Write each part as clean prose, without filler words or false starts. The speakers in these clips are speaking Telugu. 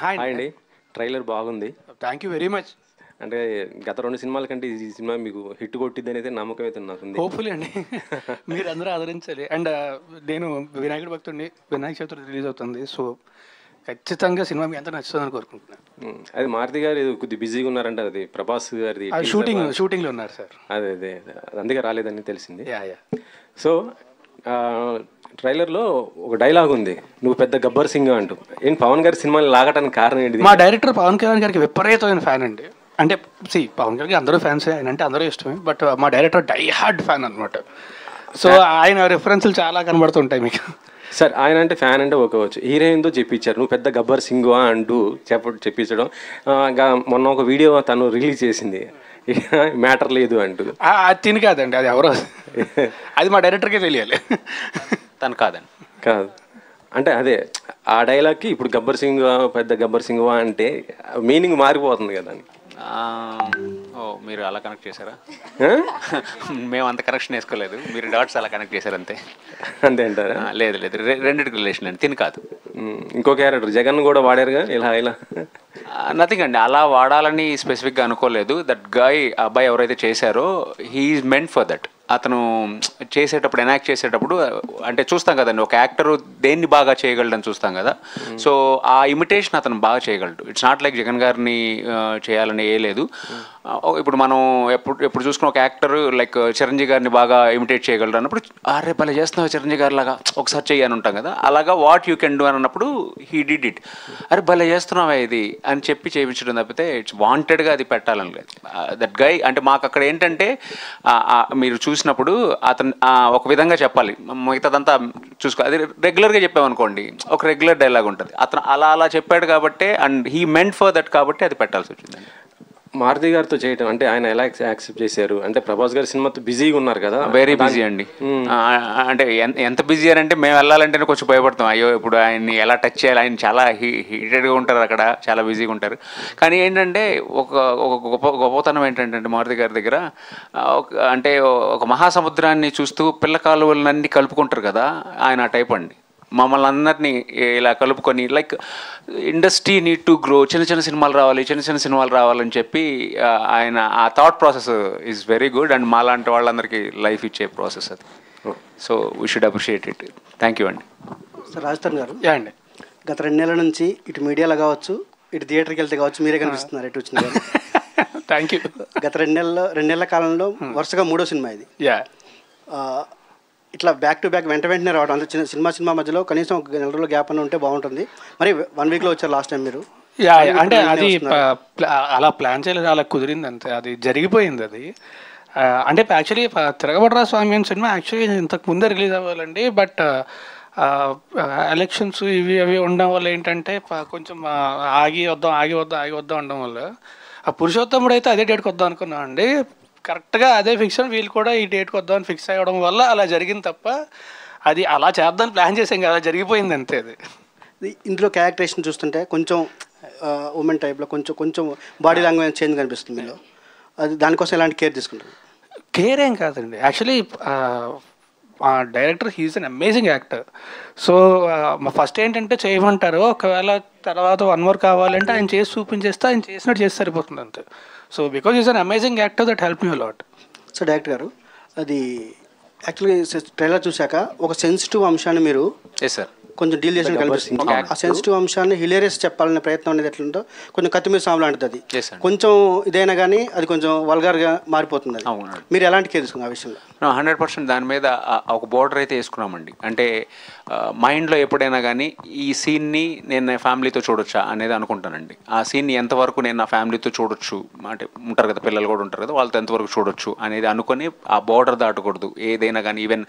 హాయ్ అండి. ట్రైలర్ బాగుంది. Thank you very much. అంటే గత 2 సినిమాల కంటే ఈ సినిమా మీకు హిట్ కొట్టిద్దని అయితే నమ్మకం అయితే నాకుంది. హోప్ఫుల్లీ అండి. మీరు అందరూ ఆదరించాలి. అండ్ నేను వినాయకుడి భక్తుడిని. వినాయక చవితి రిలీజ్ అవుతుంది. సో ఖచ్చితంగా సినిమా మీ అంతా నచ్చుతుందని కోరుకుంటున్నాను. అది మారుతి గారు కొద్దిగా బిజీగా ఉన్నారంట. అది ప్రభాస్ గారిది షూటింగ్లో ఉన్నారు సార్. అదే అందుకే రాలేదని తెలిసింది. యా. సో ట్రైలర్లో ఒక డైలాగ్ ఉంది, నువ్వు పెద్ద గబ్బర్ సింగ్ అంటూ. ఏంటి పవన్ గారి సినిమాని లాగటానికి కారణం ఏంటి? మా డైరెక్టర్ పవన్ కళ్యాణ్ గారికి విపరీతమైన ఫ్యాన్ అండి. అంటే పవన్ కళ్యాణ్ అందరూ ఫ్యాన్సే, ఆయన అంటే అందరూ ఇష్టమే. బట్ మా డైరెక్టర్ డై హార్డ్ ఫ్యాన్ అనమాట. సో ఆయన రెఫరెన్స్లు చాలా కనబడుతుంటాయి మీకు. సార్ ఆయన అంటే ఫ్యాన్ అంటే ఒకేవచ్చు, హీరోయిన్తో చెప్పించారు నువ్వు పెద్ద గబ్బర్ సింగ్ అంటూ చెప్పించడం. మొన్న ఒక వీడియో తను రిలీజ్ చేసింది, మ్యాటర్ లేదు అంటూ. అది తిని కాదండి, అది ఎవరో, అది మా డైరెక్టర్కే తెలియాలి. తను కాదండి. కాదు అంటే అదే ఆ డైలాగ్కి ఇప్పుడు గబ్బర్ సింగ్ పెద్ద గబ్బర్ సింగ్ అంటే మీనింగ్ మారిపోతుంది కదా. ఓ మీరు అలా కనెక్ట్ చేశారా? మేము అంత కనెక్షన్ వేసుకోలేదు, మీరు డాట్స్ అలా కనెక్ట్ చేశారు అంతే. అంతే అంటారా? లేదు రెండింటికి రిలేషన్ అండి, తిని కాదు. ఇంకో క్యారెక్టర్ జగన్ కూడా వాడారుగా ఇలా నథింగ్ అండి, అలా వాడాలని స్పెసిఫిక్గా అనుకోలేదు. దట్ గాయ్ అబ్బాయి ఎవరైతే చేశారో he is meant for that. అతను చేసేటప్పుడు ఎనాక్ట్ చేసేటప్పుడు అంటే చూస్తాం కదండి, ఒక యాక్టరు దేన్ని బాగా చేయగలడని చూస్తాం కదా. సో ఆ ఇమిటేషన్ అతను బాగా చేయగలడు. ఇట్స్ నాట్ లైక్ జగన్ గారిని చేయాలని ఏ లేదు. ఇప్పుడు మనం ఎప్పుడు చూసుకున్న ఒక యాక్టర్ లైక్ చిరంజీవి గారిని బాగా ఇమిటేట్ చేయగలడు అన్నప్పుడు అరే భలే చేస్తున్నావు చిరంజీవి గారి లాగా ఒకసారి చెయ్యని ఉంటాం కదా. అలాగా వాట్ యూ కెన్ డూ అని అన్నప్పుడు హీ డిడ్ ఇట్. అరే భలే చేస్తున్నావా ఇది అని చెప్పి చేయించడం తప్పితే ఇట్స్ వాంటెడ్గా అది పెట్టాలని లేదు. దట్ గై అంటే మాకు అక్కడ ఏంటంటే మీరు చూసినప్పుడు అతను ఒక విధంగా చెప్పాలి, మిగతాదంతా చూసుకో. అది రెగ్యులర్గా చెప్పామనుకోండి ఒక రెగ్యులర్ డైలాగ్ ఉంటుంది. అతను అలా చెప్పాడు కాబట్టి and he meant for that కాబట్టి అది పెట్టాల్సి వచ్చిందండి. మారుతి గారితో చేయటం అంటే ఆయన ఎలా యాక్సెప్ట్ చేశారు? అంటే ప్రభాస్ గారి సినిమాతో బిజీగా ఉన్నారు కదా. వెరీ బిజీ అండి. అంటే ఎంత బిజీ అని అంటే మేము వెళ్ళాలంటేనే కొంచెం భయపడతాం, అయ్యో ఇప్పుడు ఆయన్ని ఎలా టచ్ చేయాలి, ఆయన చాలా హీటెడ్గా ఉంటారు అక్కడ, చాలా బిజీగా ఉంటారు. కానీ ఏంటంటే ఒక గొప్పతనం ఏంటంటే మారుతి గారి దగ్గర అంటే ఒక మహాసముద్రాన్ని చూస్తూ పిల్ల కాలువలన్నీ కలుపుకుంటారు కదా, ఆయన టైప్ అండి. మమ్మల్ని అందరినీ ఇలా కలుపుకొని like industry need to grow, చిన్న సినిమాలు రావాలని చెప్పి ఆయన ఆ thought process is very good. And మాలాంటి వాళ్ళందరికీ లైఫ్ ఇచ్చే ప్రాసెస్ అది. So we should appreciate it. Thank you అండి. సార్ రాజస్థాన్ గారు, అండి గత 2 నెలల నుంచి ఇటు మీడియాలో కావచ్చు, ఇటు థియేటర్కి వెళ్తే కావచ్చు, మీరే కనిపిస్తున్నారు ఎటు వచ్చిన. Thank you. గత 2 నెలల కాలంలో వరుసగా 3వ సినిమా ఇది. ఇట్లా బ్యాక్ టు బ్యాక్ వెంటనే రావడం, అంటే చిన్న సినిమా మధ్యలో కనీసం ఒక 1 నెల రోజుల గ్యాప్ అని ఉంటే బాగుంటుంది. మరి 1 వీక్లో వచ్చారు లాస్ట్ టైం మీరు. అంటే అది అలా ప్లాన్ చేయలేదు, అలా కుదిరింది అంతే, అది జరిగిపోయింది అది. అంటే యాక్చువల్లీ తిరగబడరా స్వామి అని సినిమా యాక్చువల్లీ ఇంతకు ముందే రిలీజ్ అవ్వాలండి. బట్ ఎలక్షన్స్ అవి ఉండడం వల్ల ఏంటంటే కొంచెం ఆగి వద్దాం ఉండడం వల్ల ఆ పురుషోత్తముడు అయితే అదే డేట్కి వద్దాం అనుకున్నాం అండి. కరెక్ట్గా అదే ఫిక్షన్, వీళ్ళు కూడా ఈ డేట్కి వద్దామని ఫిక్స్ అవ్వడం వల్ల అలా జరిగింది తప్ప అది అలా చేద్దామని ప్లాన్ చేసాం కదా, జరిగిపోయింది అంతే. అది ఇందులో క్యారెక్టరేషన్ చూస్తుంటే కొంచెం ఉమెన్ టైప్లో కొంచెం బాడీ లాంగ్వేజ్ చేంజ్ కనిపిస్తుంది మీలో. అది దానికోసం ఎలాంటి కేర్ తీసుకుంటారు? కేర్ ఏం కాదండి, యాక్చువల్లీ మా director he's an amazing actor. So first ఏంటంటే చేయమంటారు, ఒకవేళ తర్వాత 1 more కావాలంటే ఆయన చేసి చూపించేస్తే ఆయన చేసినట్టు చేసి సరిపోతుంది అంతే. So because is an amazing actor, that help me lot. So director గారు, అది యాక్చువల్లీ ట్రైలర్ చూశాక ఒక సెన్సిటివ్ అంశాన్ని మీరు సార్ కొంచెం డీల్ చేసిన కనిపిస్తుంది. ఆ సెన్సిటివ్ అంశాన్ని హిలేరియస్ చెప్పాలనే ప్రయత్నం అనేది ఎట్లుందో కొంచెం కత్తిమీద సాము లాంటిది. అది కొంచెం ఇదైనా కానీ అది కొంచెం వల్గర్గా మారిపోతుంది. మీరు ఎలాంటి కేర్ తీసుకున్నారు ఆ విషయంలో? 100% దాని మీద ఒక బోర్డర్ అయితే వేసుకున్నామండి. అంటే మైండ్లో ఎప్పుడైనా కానీ ఈ సీన్ని నేను నా ఫ్యామిలీతో చూడొచ్చా అనేది అనుకుంటానండి. ఆ సీన్ని ఎంతవరకు నేను నా ఫ్యామిలీతో చూడొచ్చు, అంటే ఉంటారు కదా పిల్లలు కూడా ఉంటారు కదా, వాళ్ళతో ఎంతవరకు చూడొచ్చు అనేది అనుకొని ఆ బోర్డర్ దాటకూడదు ఏదైనా కానీ. ఈవెన్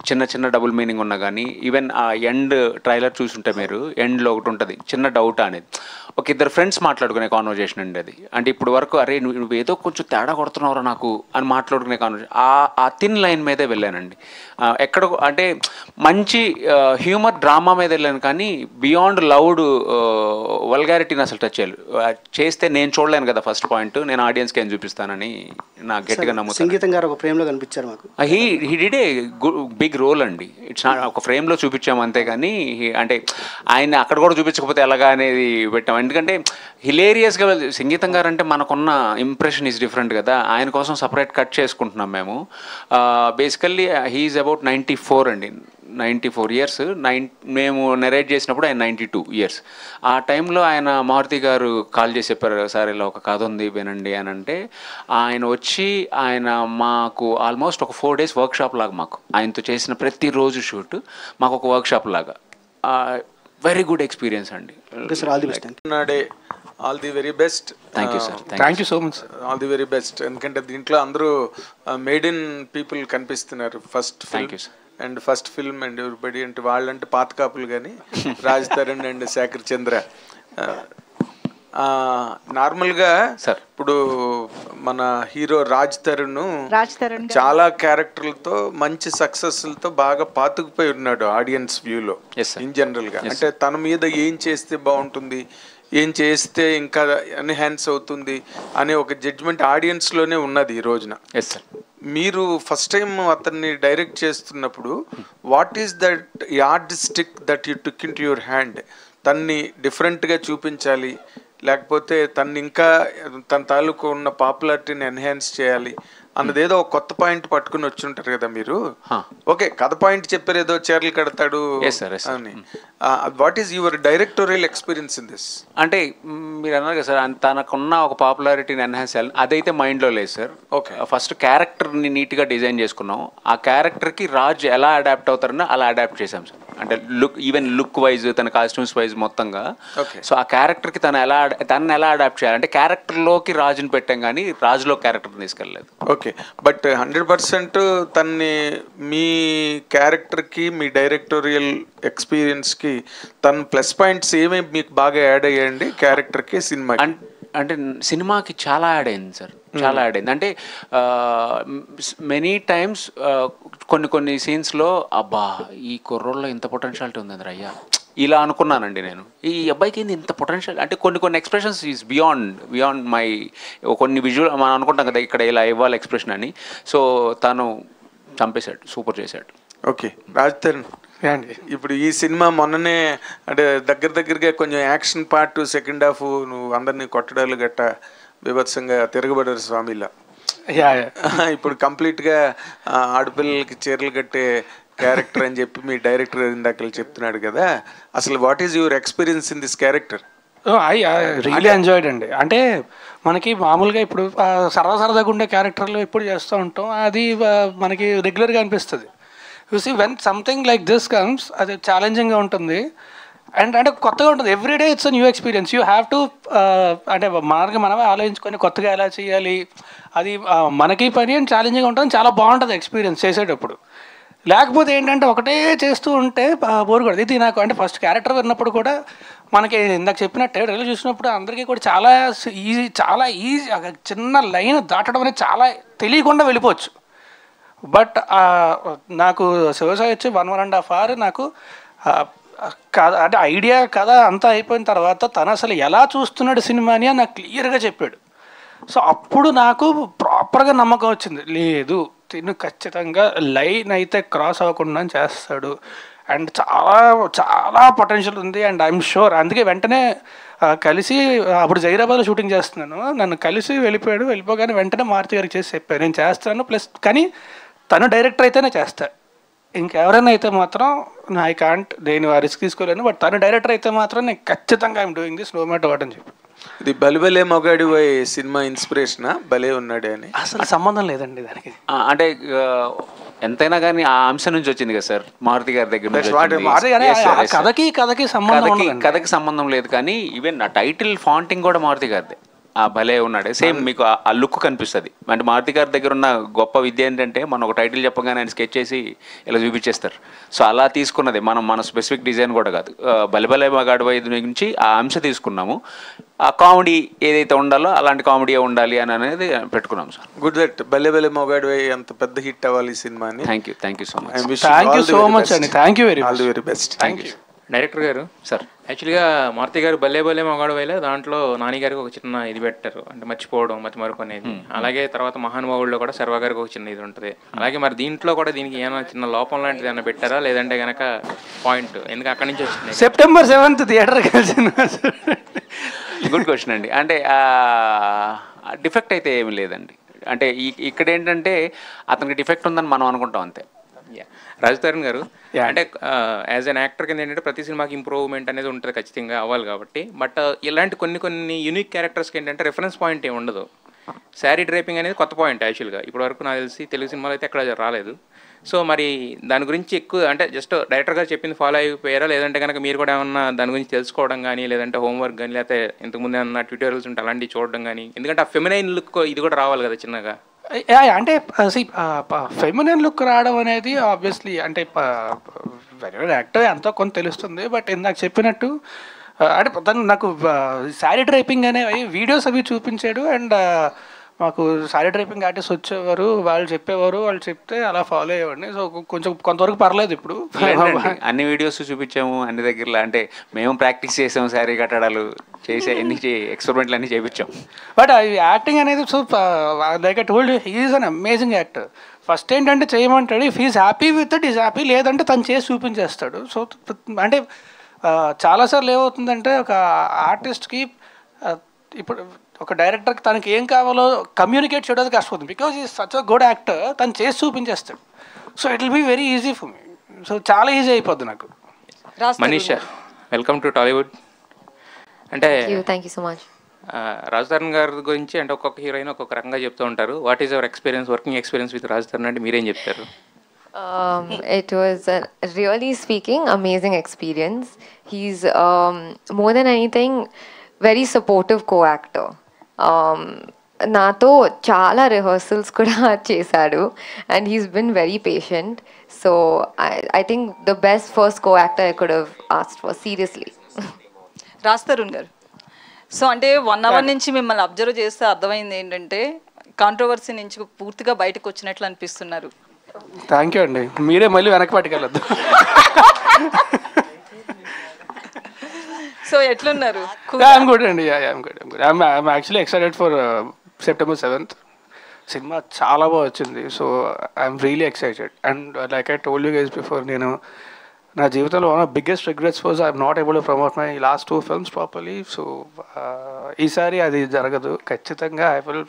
చిన్న డబుల్ మీనింగ్ ఉన్నా కానీ, ఈవెన్ ఆ ఎండ్ ట్రైలర్ చూసుంటే మీరు ఎండ్లో ఒకటి ఉంటుంది చిన్న డౌట్ అనేది, ఒక 2 ఫ్రెండ్స్ మాట్లాడుకునే కాన్వర్జేషన్ అండి అది. అంటే ఇప్పుడు వరకు అరే నువ్వు ఏదో కొంచెం తేడా కొడుతున్నావురా నాకు అని మాట్లాడుకునే కాన్వర్జేషన్, ఆ థిన్ లైన్ మీదే వెళ్ళానండి. ఎక్కడ అంటే మంచి హ్యూమర్ డ్రామా మీద వెళ్ళాను కానీ బియాండ్ లౌడ్ వల్గారిటీని అసలు టచ్ చేయాలి చేస్తే నేను చూడలేను కదా. ఫస్ట్ పాయింట్ నేను ఆడియన్స్కి ఏం చూపిస్తానని నాకు గట్టిగా నమ్ముతాను. సంగీతం గారు ఒక ఫ్రేమ్లో కనిపించారు మాకు. He did a big role అండి. ఇట్స్ నాట్ ఒక ఫ్రేమ్లో చూపించాము అంతేగాని అంటే ఆయన అక్కడ కూడా చూపించకపోతే ఎలాగా అనేది పెట్టాము. ఎందుకంటే హిలేరియస్గా సంగీతం గారు అంటే మనకున్న ఇంప్రెషన్ ఈజ్ డిఫరెంట్ కదా. ఆయన కోసం సపరేట్ కట్ చేసుకుంటున్నాం మేము. బేసికల్లీ హీఈస్ అబౌట్ 94 అండి, 94 years. మేము నెరేట్ చేసినప్పుడు ఆయన 92 years. ఆ టైంలో ఆయన మారుతి గారు కాల్ చేసి చెప్పారు, సార్ ఇలా ఒక కథ ఉంది వినండి అని అంటే ఆయన వచ్చి ఆయన మాకు ఆల్మోస్ట్ ఒక 4 days వర్క్షాప్ లాగా మాకు ఆయనతో చేసిన ప్రతిరోజు షూట్ మాకు ఒక వర్క్షాప్ లాగా. వెరీ గుడ్ ఎక్స్పీరియన్స్ అండి. All the very best. Thank you sir. Thank you so much. All the very best. ఎందుకంటే దీంట్లో అందరూ మేడ్ ఇన్ పీపుల్ కనిపిస్తున్నారు. First and first film and everybody అంటే వాళ్ళంటే పాత కాపులు కానీ రాజ్ తరుణ్ అండ్ శేఖర్ చంద్ర. నార్మల్గా ఇప్పుడు మన హీరో రాజ్ తరుణ్ చాలా క్యారెక్టర్లతో మంచి సక్సెస్లతో బాగా పాతుకుపోయి ఉన్నాడు ఆడియన్స్ వ్యూలో ఇన్ జనరల్గా. అంటే తన మీద ఏం చేస్తే బాగుంటుంది, ఏం చేస్తే ఇంకా ఎన్హాన్స్ అవుతుంది అనే ఒక జడ్జ్మెంట్ ఆడియన్స్లోనే ఉన్నది ఈ రోజున. మీరు ఫస్ట్ టైం అతన్ని డైరెక్ట్ చేస్తున్నప్పుడు what is that yard stick that you took in to your hand? తన్ని డిఫరెంట్గా చూపించాలి, లేకపోతే తను ఇంకా తన తాలూకు ఉన్న పాపులారిటీని ఎన్హాన్స్ చేయాలి అన్నది ఏదో ఒక కొత్త పాయింట్ పట్టుకుని వచ్చి ఉంటారు కదా మీరు. ఓకే, కథ పాయింట్ చెప్పారు, ఏదో చీరలు కడతాడు అని. What is your directorial experience in this? అంటే మీరు అన్నారు కదా సార్, తనకున్న ఒక పాపులారిటీని ఎన్హాన్స్ చేయాలి, అదైతే మైండ్లో లేదు సార్. ఓకే, ఫస్ట్ క్యారెక్టర్ని నీట్గా డిజైన్ చేసుకున్నాం. ఆ క్యారెక్టర్కి రాజ్ ఎలా అడాప్ట్ అవుతారని అలా అడాప్ట్ చేసాం సార్. అంటే ఈవెన్ లుక్ వైజ్, తన కాస్ట్యూమ్స్ వైజ్ మొత్తంగా. సో ఆ క్యారెక్టర్కి తను ఎలా అడాప్ట్ చేయాలి అంటే క్యారెక్టర్లోకి రాజుని పెట్టాం కానీ రాజులో క్యారెక్టర్ని తీసుకెళ్ళలేదు. ఓకే, బట్ 100% తన్ని మీ క్యారెక్టర్కి మీ డైరెక్టోరియల్ ఎక్స్పీరియన్స్కి తన ప్లస్ పాయింట్స్ ఏమేమి మీకు బాగా యాడ్ అయ్యాయండి క్యారెక్టర్కి సినిమా? అంటే సినిమాకి చాలా యాడ్ అయింది సార్, చాలా యాడ్ అయింది. అంటే మెనీ టైమ్స్ కొన్ని సీన్స్లో అబ్బా ఈ కుర్రోళ్ళలో ఇంత పొటెన్షియాలిటీ ఉంది అయ్యా ఇలా అనుకున్నానండి నేను. ఈ అబ్బాయికి ఏంది ఇంత పొటెన్షియల్ అంటే కొన్ని ఎక్స్ప్రెషన్స్ ఈజ్ బియాండ్ మై కొన్ని విజువల్ మనం అనుకుంటాం కదా ఇక్కడ ఇలా ఇవ్వాలి ఎక్స్ప్రెషన్ అని. సో తను చంపేశాడు, సూపర్ చేశాడు. ఓకే, రాజ్ తరుణ్ ఇప్పుడు ఈ సినిమా మొన్ననే అంటే దగ్గరగా కొంచెం యాక్షన్ పార్ట్ సెకండ్ హాఫ్ నువ్వు అందరినీ కొట్టడాలు గట్ట బీభత్సంగా తిరగబడారు స్వామిలా. ఇప్పుడు కంప్లీట్గా ఆడపిల్లలకి చీరలు కట్టే క్యారెక్టర్ అని చెప్పి మీ డైరెక్టర్ ఇందాక చెప్తున్నాడు కదా, అసలు what is your experience in this character? I really enjoyed అండి. అంటే మనకి మామూలుగా ఇప్పుడు సరదాగా ఉండే క్యారెక్టర్లు ఎప్పుడు చేస్తూ ఉంటాం, అది మనకి రెగ్యులర్గా అనిపిస్తుంది. You see when something like this comes అది ఛాలెంజింగ్గా ఉంటుంది అండ్ అంటే కొత్తగా ఉంటుంది. Every day it's a new experience. You have to అంటే మనమే ఆలోచించుకొని కొత్తగా ఎలా చేయాలి, అది మనకి పని అని ఛాలెంజింగ్గా ఉంటుంది. చాలా బాగుంటుంది ఎక్స్పీరియన్స్ చేసేటప్పుడు. లేకపోతే ఏంటంటే ఒకటే చేస్తూ ఉంటే బోర్ కొడదు. ఇది నాకు అంటే ఫస్ట్ క్యారెక్టర్ విన్నప్పుడు కూడా మనకి ఇందాక చెప్పినట్టే ట్రైలర్ చూసినప్పుడు అందరికీ కూడా చాలా ఈజీ చిన్న లైన్ దాటడం అనేది చాలా తెలియకుండా వెళ్ళిపోవచ్చు. బట్ నాకు శివసాయి వచ్చి 1.5 hour నాకు కథ అంటే ఐడియా కథ అంతా అయిపోయిన తర్వాత తను అసలు ఎలా చూస్తున్నాడు సినిమాని అని నాకు క్లియర్గా చెప్పాడు. సో అప్పుడు నాకు ప్రాపర్గా నమ్మకం వచ్చింది, లేదు తిను ఖచ్చితంగా లైన్ అయితే క్రాస్ అవ్వకుండా చేస్తాడు అండ్ చాలా పొటెన్షియల్ ఉంది అండ్ ఐఎమ్ షూర్. అందుకే వెంటనే కలిసి అప్పుడు జైరాబాద్లో షూటింగ్ చేస్తున్నాను, నన్ను కలిసి వెళ్ళిపోగానే వెంటనే మారుతి గారికి చేసి చెప్పాను నేను చేస్తాను, ప్లస్ కానీ తను డైరెక్టర్ అయితేనే చేస్తాడు, ఇంకెవరైనా అయితే మాత్రం ఐ కాంట్ నేను రిస్క్ తీసుకోలేను, బట్ తను డైరెక్టర్ అయితే మాత్రం నేను ఖచ్చితంగా I'm doing this no matter what అని చెప్పి. ఇది బలిబలే మొగాడి సినిమా ఇన్స్పిరేషనా? భలే ఉన్నాడే అని అసలు సంబంధం లేదండి దానికి. అంటే ఎంతైనా కానీ ఆ అంశం నుంచి వచ్చింది కదా సార్ మారుతి గారి దగ్గర కథకి సంబంధం లేదు. కానీ ఈవెన్ ఆ టైటిల్ ఫాంటింగ్ కూడా మారుతి గారిదే. భలే ఉన్నాడు, సేమ్ మీకు ఆ లుక్ కనిపిస్తుంది. అంటే మారుతి గారి దగ్గర ఉన్న గొప్ప విద్య ఏంటంటే మనం ఒక టైటిల్ చెప్పగానే ఆయన స్కెచ్ చేసి ఇలా చూపించేస్తారు. సో అలా తీసుకున్నది మన స్పెసిఫిక్ డిజైన్ కూడా కాదు. బలిబలే మగాడు వైద్యు నుంచి ఆ అంశం తీసుకున్నాము. ఆ కామెడీ ఏదైతే ఉండాలో అలాంటి కామెడీ ఉండాలి అని అనేది పెట్టుకున్నాం సార్. గుడ్ దట్ బలే బలే మొగాడు అంత పెద్ద హిట్ అవ్వాలి ఈ సినిమా. Thank you so much. Thank you so much అండి. Thank you very much. All the very best. Thank you. Director garu sir, యాక్చువల్గా మారుతి గారు భలే భలే మగాడు వేలే దాంట్లో నాని గారికి ఒక చిన్న ఇది పెట్టారు, అంటే మర్చిపోవడం మతిమరుపు అనేది. అలాగే తర్వాత మహానుభావుల్లో కూడా శర్వా గారికి ఒక చిన్న ఇది ఉంటుంది. అలాగే మరి దీంట్లో కూడా దీనికి ఏమైనా చిన్న లోపం లాంటిది ఏమైనా పెట్టారా, లేదంటే కనుక పాయింట్ ఎందుకు అక్కడి నుంచి వచ్చింది? September 7th థియేటర్ కలిసిన గుడ్ క్వశ్చన్ అండి. అంటే డిఫెక్ట్ అయితే ఏమి లేదండి. అంటే ఇక్కడ ఏంటంటే అతనికి డిఫెక్ట్ ఉందని మనం అనుకుంటాం అంతే. రాజ్ తరుణ్ గారు, అంటే యాజ్ అన్ యాక్టర్ కింద ఏంటంటే ప్రతి సినిమాకి ఇంప్రూవ్మెంట్ అనేది ఉంటుంది, ఖచ్చితంగా అవ్వాలి కాబట్టి. బట్ ఇలాంటి కొన్ని యూనిక్ క్యారెక్టర్స్కి ఏంటంటే రెఫరెన్స్ పాయింట్ ఏమి ఉండదు. శారీ డ్రైపింగ్ అనేది కొత్త పాయింట్ యాక్చువల్గా, ఇప్పటివరకు నాకు తెలిసి తెలుగు సినిమాలో అయితే ఎక్కడ రాలేదు. సో మరి దాని గురించి ఎక్కువ అంటే జస్ట్ డైరెక్టర్ గారు చెప్పింది ఫాలో అయిపోయారా, లేదంటే కనుక మీరు కూడా ఏమన్నా దాని గురించి తెలుసుకోవడం కానీ, లేదంటే హోంవర్క్ కానీ, లేకపోతే ఇంతకుముందు ఏమన్నా ట్యూటోరియల్స్ ఉంటే అలాంటివి చూడడం కానీ? ఎందుకంటే ఆ ఫెమినైన్ లుక్ ఇది కూడా రావాలి కదా చిన్నగా. అంటే ఫెమినిన్ లుక్ రావడం అనేది ఆబ్వియస్లీ అంటే వెరీ యాక్టర్ ఎంతో కొంత తెలుస్తుంది. బట్ ఇందాక చెప్పినట్టు అంటే తను నాకు శారీ డ్రైపింగ్ అనేవి వీడియోస్ అవి చూపించాడు. అండ్ మాకు శారీ డ్రైపింగ్ ఆర్టిస్ట్ వచ్చేవారు, వాళ్ళు చెప్పేవారు, వాళ్ళు చెప్తే అలా ఫాలో అయ్యేవాడిని. సో కొంచెం కొంతవరకు పర్లేదు. ఇప్పుడు అన్ని వీడియోస్ చూపించాము అన్ని దగ్గరలో, అంటే మేము ప్రాక్టీస్ చేసాము, శారీ కట్టడాలు చేసే ఎన్ని ఎక్స్పెరిమెంట్లు అన్నీ చేయించాం. బట్ యాక్టింగ్ అనేది so like I told he is an amazing actor. First ఏంటంటే చేయమంటాడు, if he's happy with it is happy, లేదంటే తను చేసి చూపించేస్తాడు. సో అంటే చాలాసార్లు ఏమవుతుందంటే ఒక ఆర్టిస్ట్కి ఇప్పుడు ఒక డైరెక్టర్కి తనకి ఏం కావాలో కమ్యూనికేట్ చేయడానికి కష్టపడుతుంది. Because is such a good actor, తను చేసి చూపించేస్తాడు. So it will be very easy for me. So చాలా ఈజీ అయిపోద్ది నాకు. Manisha, welcome to Tollywood. అంటే thank you so much. Raj Tarun గారి గురించి అంటే ఒక్కొక్క హీరోయిన్ ఒక్కొక్క రకంగా చెప్తూ ఉంటారు. What is your experience, working experience with Raj Tarun అంటే మీరేం చెప్తారు? It was really speaking amazing experience. He's more than anything very supportive co-actor. నాతో చాలా రిహర్సల్స్ కూడా చేశాడు and he's been very patient. So I think the best first co-actor I could have asked for, seriously. Raj Tarun గారు, సో అంటే 1 hour నుంచి మిమ్మల్ని అబ్జర్వ్ చేస్తే అర్థమైంది ఏంటంటే కాంట్రవర్సీ నుంచి పూర్తిగా బయటకు వచ్చినట్లు అనిపిస్తున్నారు. థ్యాంక్ యూ అండి. మీరే మళ్ళీ వెనక్కి పట్టుకెళ్ళొద్దు. సో ఎట్లున్నారు? I'm good అండి. I'm good. I'm actually excited for September 7th. Cinema చాలా బాగా వచ్చింది. So I'm really excited. And like I told you guys before, నేను నా జీవితంలో one of biggest regrets was I'm not able to promote my last 2 films properly. So ఈసారి అది జరగదు ఖచ్చితంగా. ఐ విల్,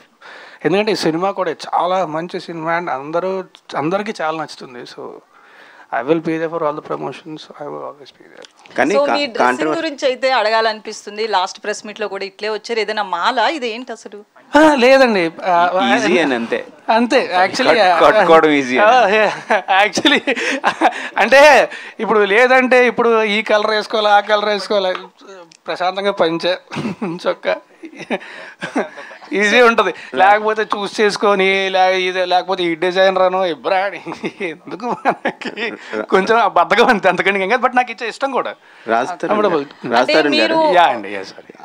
ఎందుకంటే ఈ సినిమా కూడా చాలా మంచి సినిమా అండ్ అందరికీ చాలా నచ్చుతుంది. So I will be there for all the promotions. I will always be there. So me dressing గురించి అయితే అడగాలనిపిస్తుంది. లాస్ట్ ప్రెస్ మీట్ లో కూడా ఇట్లే వచ్చారు. ఏదైనా మాల ఇది ఏంటి అసలు? లేదండి, అంతే యాక్చువల్లీ. అంటే ఇప్పుడు లేదంటే ఇప్పుడు ఈ కలర్ వేసుకోవాలి, ఆ కలర్ వేసుకోవాలి, ప్రశాంతంగా పంచే చొక్కా ఈజీ ఉంటుంది. లేకపోతే చూస్ చేసుకొని లేకపోతే ఈ డిజైనర్ అనో ఇబ్రాని ఎందుకు మనకి కొంచెం బద్దగా ఉంది అంతకంటే ఇంకా. బట్ నాకు ఇచ్చే ఇష్టం కూడా.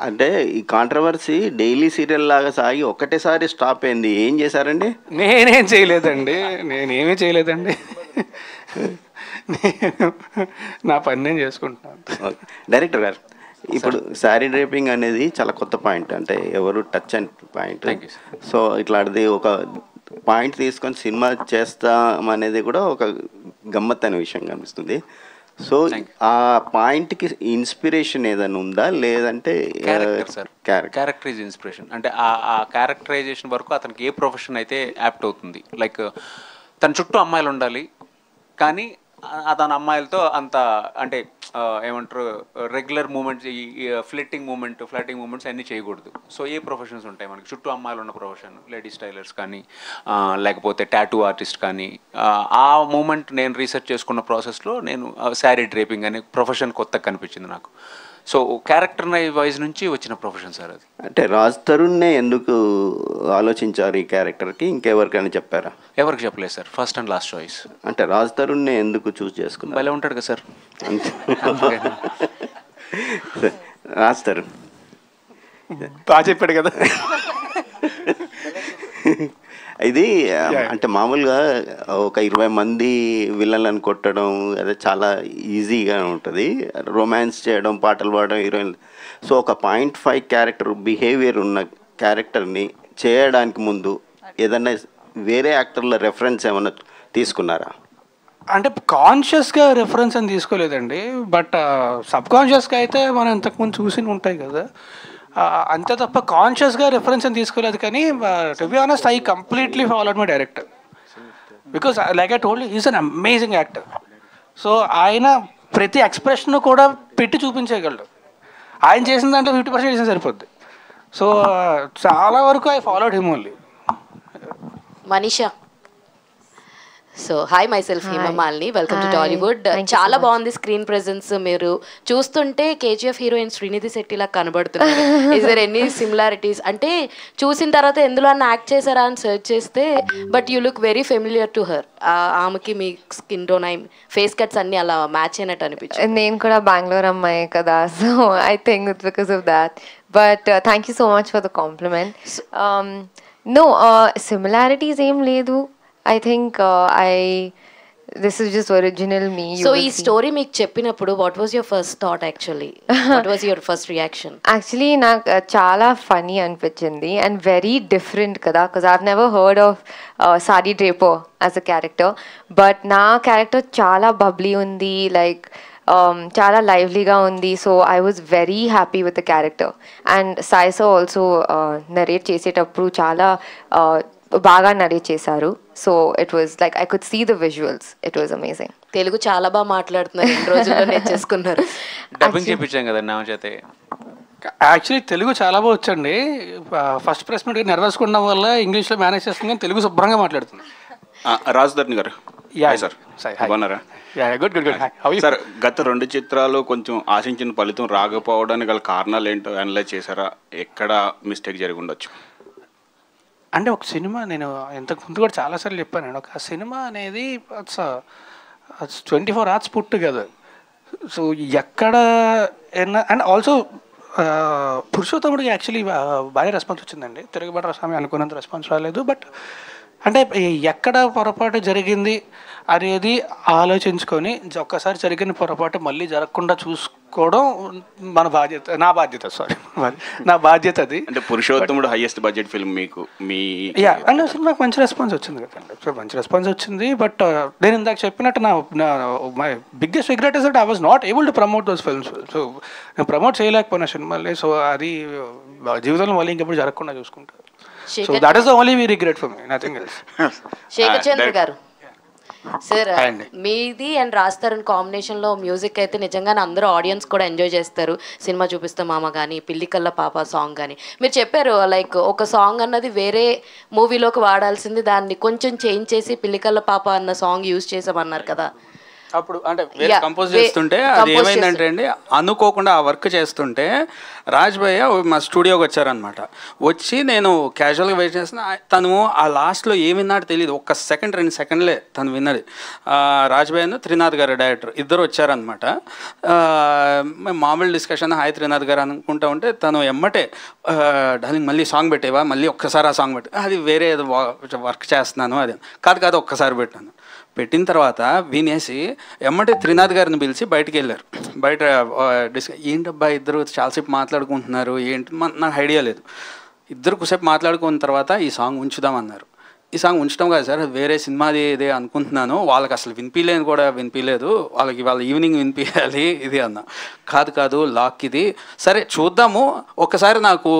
అంటే ఈ కాంట్రవర్సీ డైలీ సీరియల్ లాగా సాగి ఒకటేసారి స్టాప్ అయింది, ఏం చేశారండి? నేనేం చేయలేదండి, నేనేమీ చేయలేదండి. నా పని నేను చేసుకుంటున్నాను. డైరెక్టర్ గారు, ఇప్పుడు శారీ డ్రేపింగ్ అనేది చాలా కొత్త పాయింట్, అంటే ఎవరు టచ్ అండ్ పాయింట్. సో ఇట్లాంటిది ఒక పాయింట్ తీసుకొని సినిమా చేస్తాం అనేది కూడా ఒక గమ్మత్తైన విషయం కనిపిస్తుంది. సో ఆ పాయింట్కి ఇన్స్పిరేషన్ ఏదైనా ఉందా, లేదంటే క్యారెక్టర్ ఈజ్ ఇన్స్పిరేషన్. అంటే ఆ క్యారెక్టరైజేషన్ వరకు అతనికి ఏ ప్రొఫెషన్ అయితే యాప్ట్ అవుతుంది. లైక్ తన చుట్టూ అమ్మాయిలు ఉండాలి, కానీ తన అమ్మాయిలతో అంత అంటే ఏమంటారు రెగ్యులర్ మూమెంట్స్, ఈ ఫ్లటింగ్ మూమెంట్స్ అన్నీ చేయకూడదు. సో ఏ ప్రొఫెషన్స్ ఉంటాయి మనకి చుట్టూ అమ్మాయిలు ఉన్న ప్రొఫెషన్, లేడీస్ టైలర్స్ కానీ లేకపోతే టాటూ ఆర్టిస్ట్ కానీ. ఆ మూమెంట్ నేను రీసెర్చ్ చేసుకున్న ప్రాసెస్లో నేను శారీ డ్రేపింగ్ అనే ప్రొఫెషన్ కొత్తగా కనిపించింది నాకు. సో క్యారెక్టర్ వైజ్ నుంచి వచ్చిన ప్రొఫెషన్ సార్ అది. అంటే రాజ్ తరుణ్నే ఎందుకు ఆలోచించారు ఈ క్యారెక్టర్కి, ఇంకెవరికైనా చెప్పారా? ఎవరికి చెప్పలేదు sir, first and last choice. అంటే రాజ్ తరుణ్నే ఎందుకు చూస్ చేసుకున్నారు? భలే ఉంటాడు కదా సార్. రాజ్ తరుణ్ బాగా చెప్పాడు కదా. ఇది అంటే మామూలుగా ఒక 20 మంది విలన్లను కొట్టడం అదే చాలా ఈజీగా ఉంటుంది, రొమాన్స్ చేయడం, పాటలు పాడడం హీరోయిన్. సో ఒక 0.5 క్యారెక్టర్ బిహేవియర్ ఉన్న క్యారెక్టర్ని చేయడానికి ముందు ఏదన్నా వేరే యాక్టర్ల రెఫరెన్స్ ఏమన్నా తీసుకున్నారా? అంటే కాన్షియస్గా రెఫరెన్స్ అని తీసుకోలేదండి, బట్ సబ్ కాన్షియస్గా అయితే మనం ఇంతకుముందు చూసి ఉంటాయి కదా, అంతే తప్ప కాన్షియస్గా రెఫరెన్స్ అని తీసుకోలేదు. కానీ to be honest I completely followed my director because like I told is an amazing actor. So ఆయన ప్రతి ఎక్స్ప్రెషన్ కూడా పెట్టి చూపించగలడు. ఆయన చేసిన దాంట్లో 50% చేసిన సరిపోద్ది. సో చాలా వరకు I followed him only. Manisha. So hi, myself Hemamalini, welcome to Tollywood. చాలా బాగుంది స్క్రీన్ ప్రెజెన్స్. మీరు చూస్తుంటే కేజీఎఫ్ హీరోయిన్ శ్రీనిధి శెట్టిలా కనబడుతున్నారు. Is there any similarities? అంటే చూసిన తర్వాత ఎందులో అన్న యాక్ట్ చేశారా అని సెర్చ్ చేస్తే but you look very familiar to her. ఆమెకి మీ స్కిన్ టోన్, ఫేస్ కట్స్ అన్ని అలా మ్యాచ్ అయినట్టు అనిపించింది. నేను కూడా బెంగళూరు అమ్మాయి కదా, so I think it's because of that. But thank you so much for the compliment. No similarities ఏం లేదు. I think this is just original me. So ee story meek cheppinappudu what was your first thought actually? What was your first reaction? Actually నాకు చాలా funny అనిపించింది and very different కదా, because I've never heard of Sari Draper as a character, but నా క్యారెక్టర్ చాలా bubbly ఉంది, like చాలా లైవ్లీగా ఉంది. So I was very happy with the character. And సాయిసో ఆల్సో నరేట్ చేసేటప్పుడు చాలా బాగా నరేట్ చేశారు. So it was like I could see the visuals. It was amazing. Telugu చాలా బాగా మాట్లాడుతున్నారు, 2 రోజుల్లో నేర్చేసుకున్నారు. డబ్బింగ్ చేయించాం కదా నా చేతే. యాక్చువల్లీ తెలుగు చాలా బాగా వచ్చండి. ఫస్ట్ ప్రెస్ మీట్ నర్వస్గా ఉండడం వల్ల ఇంగ్లీష్లో మేనేజ్ చేస్తుంది, కానీ తెలుగు శుభ్రంగా మాట్లాడుతుంది. రాజధర్ని గారు. సార్ బాగున్నారా? సార్, గత 2 చిత్రాలు కొంచెం ఆశించిన ఫలితం రాకపోవడానికి గల కారణాలు ఏంటో అనలైజ్ చేశారా? ఎక్కడ మిస్టేక్ జరిగి ఉండొచ్చు? అంటే ఒక సినిమా, నేను ఇంతకు ముందు కూడా చాలాసార్లు చెప్పాను, ఒక సినిమా అనేది 24 hours పుట్టు కదా. సో ఎక్కడ అండ్ ఆల్సో పురుషోత్తముడికి యాక్చువల్లీ బాగా రెస్పాన్స్ వచ్చిందండి. తిరుగుబాటు స్వామి అనుకున్నంత రెస్పాన్స్ రాలేదు. బట్ అంటే ఎక్కడ పొరపాటు జరిగింది అనేది ఆలోచించుకొని ఒక్కసారి జరిగిన పొరపాటు మళ్ళీ జరగకుండా చూసుకోవడం మన బాధ్యత, నా బాధ్యత అది. అంటే పురుషోత్తముడు హైయెస్ట్ బడ్జెట్ ఫిల్మ్ మీకు అండ్ సినిమాకి మంచి రెస్పాన్స్ వచ్చింది కదండి. సో మంచి రెస్పాన్స్ వచ్చింది. బట్ నేను ఇందాక చెప్పినట్టు నా my biggest regret is that I was not able to promote those films. So నేను ప్రమోట్ చేయలేకపోయినా సినిమాలే. సో అది జీవితంలో మళ్ళీ ఇంకెప్పుడు జరగకుండా చూసుకుంటారు. So that is the only we regret for me, nothing else. Shekhar చంద్ర గారు సార్, మీది అండ్ రాజ్ తరుణ్ కాంబినేషన్లో మ్యూజిక్ అయితే నిజంగానే అందరూ ఆడియన్స్ కూడా ఎంజాయ్ చేస్తారు. సినిమా చూపిస్తాం మామ కానీ, పిల్లికల్ల పాప సాంగ్ కానీ. మీరు చెప్పారు లైక్ ఒక సాంగ్ అన్నది వేరే మూవీలోకి వాడాల్సింది, దాన్ని కొంచెం చేంజ్ చేసి పిల్లికల్ల పాప అన్న సాంగ్ యూజ్ చేసామన్నారు కదా. అప్పుడు అంటే వేరే కంపోజ్ చేస్తుంటే అది ఏమైందంటే అండి, అనుకోకుండా ఆ వర్క్ చేస్తుంటే రాజ్ భయ్య మా స్టూడియోకి వచ్చారనమాట. వచ్చి నేను క్యాజువల్గా వెయిట్ చేస్తున్నా. తను ఆ లాస్ట్లో ఏం విన్నాడో తెలియదు, 1 సెకండ్ 2 సెకండ్లే తను విన్నది. రాజ్ భయ్యను త్రినాథ్ గారు డైరెక్టర్ ఇద్దరు వచ్చారనమాట. మేము మామూలు డిస్కషన్ హాయ్ త్రినాథ్ గారు అనుకుంటా ఉంటే తను ఎమ్మటే డార్లింగ్ మళ్ళీ సాంగ్ పెట్టేవా, మళ్ళీ ఒక్కసారి ఆ సాంగ్ పెట్టు, అది వేరే ఏదో వర్క్ చేస్తున్నాను, అది కాదు ఒక్కసారి పెట్టాను. పెట్టిన తర్వాత వినేసి ఎమ్మటే త్రినాథ్ గారిని పిలిచి బయటికి వెళ్ళారు. బయట ఏంటబ్బా ఇద్దరు చాలాసేపు మాట్లాడుకుంటున్నారు ఏంటి, నాకు ఐడియా లేదు. ఇద్దరు కొద్దిసేపు మాట్లాడుకున్న తర్వాత ఈ సాంగ్ ఉంచుదామన్నారు. ఈ సాంగ్ ఉంచడం కాదు సార్, వేరే సినిమాది ఇదే అనుకుంటున్నాను, వాళ్ళకి అసలు వినిపించలేదు, వాళ్ళకి వాళ్ళ ఈవినింగ్ వినిపించాలి ఇది అన్న. కాదు లాక్ ఇది, సరే చూద్దాము ఒక్కసారి నాకు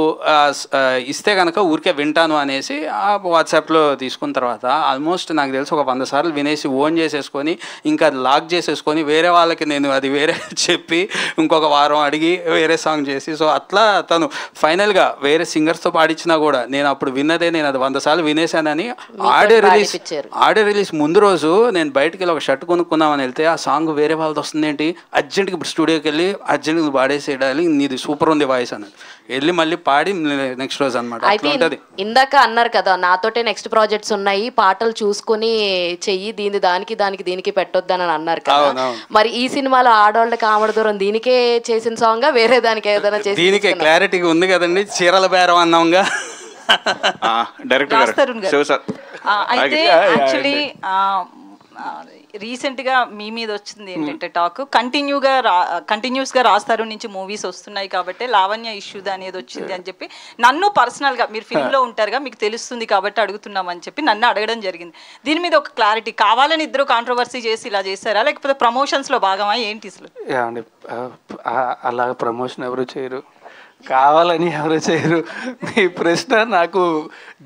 ఇస్తే కనుక ఊరికే వింటాను అనేసి వాట్సాప్లో తీసుకున్న తర్వాత ఆల్మోస్ట్ నాకు తెలిసి ఒక 100 సార్లు వినేసి ఓన్ చేసేసుకొని ఇంకా లాక్ చేసేసుకొని వేరే వాళ్ళకి నేను అది వేరే చెప్పి ఇంకొక వారం అడిగి వేరే సాంగ్ చేసి, సో అట్లా తను ఫైనల్గా వేరే సింగర్స్తో పాడించినా కూడా నేను అప్పుడు విన్నదే నేను అది 100 సార్లు వినేసానని. ఆడియో రిలీజ్ ముందు రోజు నేను బయటకు వెళ్ళి ఒక షర్ట్ కొనుక్కుందామని వెళ్తే ఆ సాంగ్ వేరే వాళ్ళది వస్తుంది ఏంటి, అర్జెంట్కి ఇప్పుడు స్టూడియోకి వెళ్ళి అర్జెంట్గా పాడేసేయాలి, నీది సూపర్ ఉంది వాయిస్ అన్నది. వెళ్ళి మళ్ళీ పాడి నెక్స్ట్ రోజు అనమాట. ఇందాక అన్నారు కదా నాతోటే నెక్స్ట్ ప్రాజెక్ట్స్ ఉన్నాయి, పాటలు చూసుకుని చెయ్యి, దీనికి పెట్టొద్దని అన్నారు కదా. మరి ఈ సినిమాలో ఆడవాళ్ళకి ఆమడ దూరం దీనికే చేసిన సాంగ్ వేరే దానికి ఏదైనా చేసి, దీనికే క్లారిటీగా ఉంది కదండి, చీరల బేరం అన్నాంగా. డైరెక్టర్ రాజ్ తరుణ్ గారు. శివ సార్ అయితే యాక్చువల్లీ రీసెంట్గా మీ మీద వచ్చింది ఏంటంటే టాక్ కంటిన్యూస్గా రాజ్ తరుణ్ నుంచి మూవీస్ వస్తున్నాయి కాబట్టి లావణ్య ఇష్యూ అనేది వచ్చింది అని చెప్పి నన్ను పర్సనల్గా, మీరు ఫిల్మ్లో ఉంటారుగా మీకు తెలుస్తుంది కాబట్టి అడుగుతున్నామని చెప్పి నన్ను అడగడం జరిగింది. దీని మీద ఒక క్లారిటీ కావాలని ఇద్దరు కాంట్రవర్సీ చేసి ఇలా చేశారా, లేకపోతే ప్రమోషన్స్లో భాగమా ఏంటి అసలు? అలా ప్రమోషన్ ఎవరు చేయరు, కావాలని ఎవరు చేయరు. మీ ప్రశ్న నాకు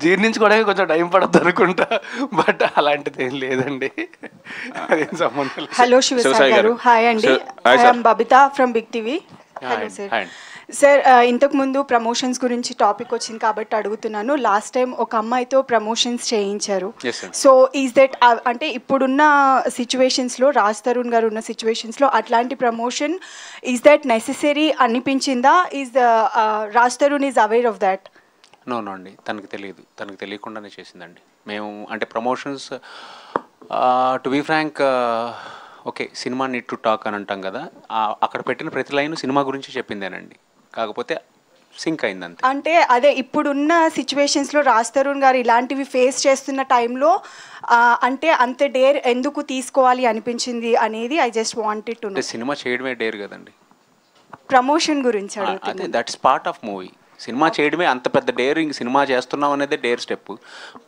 జీర్ణించుకోవడానికి కొంచెం టైం పడుతుంది అనుకుంటా, బట్ అలాంటిది ఏం లేదండి. అదేం సంబంధం లేదు. హలో శివసాయి గారు. హాయ్ అండి, I'm Babitha from big TV. Hello sir. Sir ఇంతకుముందు ప్రమోషన్స్ గురించి టాపిక్ వచ్చింది కాబట్టి అడుగుతున్నాను. లాస్ట్ టైం ఒక అమ్మాయితో ప్రమోషన్స్ చేయించారు. సో ఈజ్ దట్ అంటే ఇప్పుడున్న సిచ్యువేషన్స్లో, రాజ్ తరుణ్ గారు ఉన్న సిచ్యువేషన్స్లో అట్లాంటి ప్రమోషన్ ఈజ్ దట్ నెసెసరీ అనిపించిందా? Is Raj Tarun is aware of that? No అండి, తనకు తెలియదు, తనకు తెలియకుండానే చేసిందండి. మేము అంటే promotions to be frank okay cinema need to talk అని అంటాం కదా, అక్కడ పెట్టిన ప్రతి లైన్ సినిమా గురించి చెప్పిందేనండి, కాకపోతే సింక్ అయిందంతే. అంటే అదే ఇప్పుడున్న సిచ్యువేషన్స్లో రాజ్ తరుణ్ గారు ఇలాంటివి ఫేస్ చేస్తున్న టైంలో అంటే అంత డేర్ ఎందుకు తీసుకోవాలి అనిపించింది అనేది I just wanted to know. సినిమా చేయడమే డేర్ కదండి, ప్రమోషన్ గురించి అడుగుతుంది. అదే దట్స్ పార్ట్ ఆఫ్ మూవీ. సినిమా చేయడమే అంత పెద్ద డేరింగ్, సినిమా చేస్తున్నాం అనేది dare step,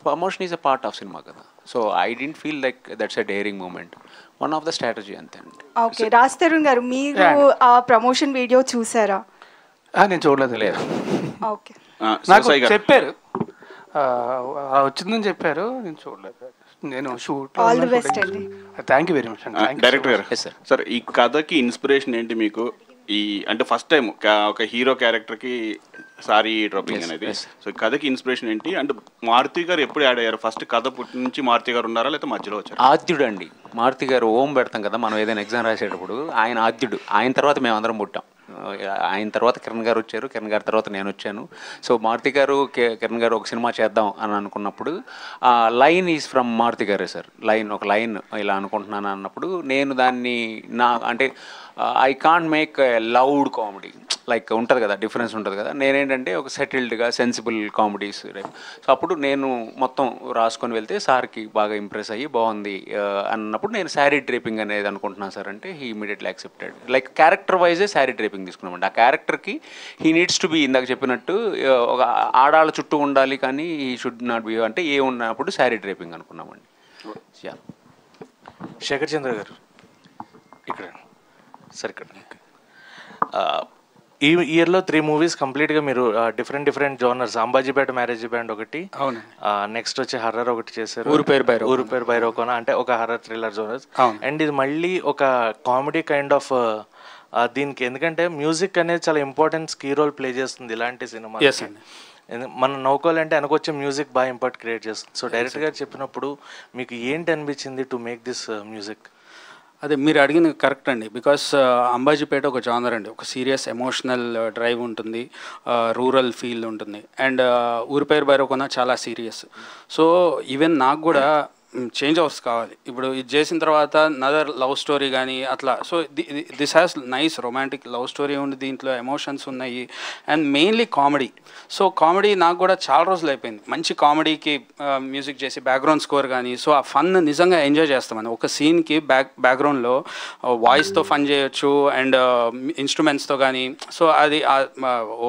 promotion is a part of సినిమా కదా. So I didn't feel like that's a daring moment, one of the strategy అంతే అండి. ఓకే, రాజ్ తరుణ్ గారు మీరు ఆ ప్రమోషన్ వీడియో చూసారా? నేను చూడలేదు. లేదు. ఓకే, నాకు చెప్పారు, వచ్చిందని చెప్పారు, నేను చూడలేదు. నేను షూట్. ఆల్ ది బెస్ట్ అండి. థ్యాంక్ యూ వెరీ మచ్ అండి. డైరెక్టర్ గారు సార్, ఈ కథకి ఇన్స్పిరేషన్ ఏంటి మీకు? ఈ అంటే ఫస్ట్ టైం ఒక హీరో క్యారెక్టర్కి సారీ డ్రాపింగ్ అనేది, సో కథకి ఇన్స్పిరేషన్ ఏంటి? అంటే మారుతి గారు ఎప్పుడు యాడ్ అయ్యారు? ఫస్ట్ కథ పుట్టి నుంచి మారుతి గారు ఉన్నారా లేకపోతే మధ్యలో వచ్చారు? ఆద్యుడు అండి, మారుతి గారు ఓం పెడతాం కదా మనం ఏదైనా ఎగ్జామ్ రాసేటప్పుడు, ఆయన ఆద్యుడు. ఆయన తర్వాత మేము అందరం పుట్టాం. ఆయన తర్వాత కిరణ్ గారు వచ్చారు, కిరణ్ గారి తర్వాత నేను వచ్చాను. సో మారుతి గారు కిరణ్ గారు ఒక సినిమా చేద్దాం అని అనుకున్నప్పుడు లైన్ ఈజ్ ఫ్రమ్ మారుతి గారే సార్. ఒక లైన్ ఇలా అనుకుంటున్నాను అన్నప్పుడు నేను దాన్ని అంటే I can't make loud comedy like ఉంటుంది కదా, డిఫరెన్స్ ఉంటుంది కదా. నేనేంటంటే ఒక సెటిల్డ్గా సెన్సిబుల్ కామెడీస్. సో అప్పుడు నేను మొత్తం రాసుకొని వెళ్తే సార్కి బాగా ఇంప్రెస్ అయ్యి బాగుంది అన్నప్పుడు నేను శారీ డ్రేపింగ్ అనేది అనుకుంటున్నాను సార్ అంటే he immediately accepted. Like character yj sari draping తీసుకున్నామండి. ఆ క్యారెక్టర్కి హీ నీడ్స్ టు బీ, ఇందాక చెప్పినట్టు ఒక ఆడాళ్ళ చుట్టూ ఉండాలి కానీ హీ షుడ్ నాట్ బి అంటే ఏ ఉన్నప్పుడు శారీ డ్రేపింగ్ అనుకున్నామండి. శేఖర్ చంద్ర గారు ఇక్కడ సార్, ఇక్కడ ఈ ఇయర్లో 3 మూవీస్ కంప్లీట్గా మీరు different genres, Ambajipeta marriage band ఒకటి, నెక్స్ట్ వచ్చి హర్రర్ ఒకటి చేశారు, ఊరు పేరు భైరవకోన అంటే ఒక హర్రర్ థ్రిల్లర్ జోనర్స్, అండ్ ఇది మళ్ళీ ఒక కామెడీ కైండ్ ఆఫ్ దీనికి. ఎందుకంటే మ్యూజిక్ అనేది చాలా ఇంపార్టెంట్ కీ రోల్ ప్లే చేస్తుంది ఇలాంటి సినిమా. మనం నవ్వుకోవాలంటే వెనకొచ్చే మ్యూజిక్ బాగా ఇంపాక్ట్ క్రియేట్ చేస్తుంది. సో డైరెక్టర్ గారు చెప్పినప్పుడు మీకు ఏంటి అనిపించింది టు మేక్ దిస్ మ్యూజిక్? అదే మీరు అడిగింది కరెక్ట్ అండి. బికాస్ అంబాజీపేట ఒక జానర్ అండి, ఒక సీరియస్ ఎమోషనల్ డ్రైవ్ ఉంటుంది, రూరల్ ఫీల్ ఉంటుంది. అండ్ ఊరి పేరు భైరవకోన చాలా సీరియస్. సో ఈవెన్ నాకు కూడా చేంజ్ ఓవర్స్ కావాలి. ఇప్పుడు ఇది చేసిన తర్వాత నదర్ లవ్ స్టోరీ కానీ అట్లా. So this has nice romantic love story ఉంది, దీంట్లో ఎమోషన్స్ ఉన్నాయి and mainly comedy. So comedy నాకు కూడా చాలా రోజులు అయిపోయింది మంచి కామెడీకి మ్యూజిక్ చేసి బ్యాక్గ్రౌండ్ స్కోర్ కానీ. సో ఆ ఫన్ నిజంగా ఎంజాయ్ చేస్తామని ఒక సీన్కి బ్యాక్గ్రౌండ్లో వాయిస్తో ఫన్ చేయొచ్చు అండ్ ఇన్స్ట్రుమెంట్స్తో కానీ. సో అది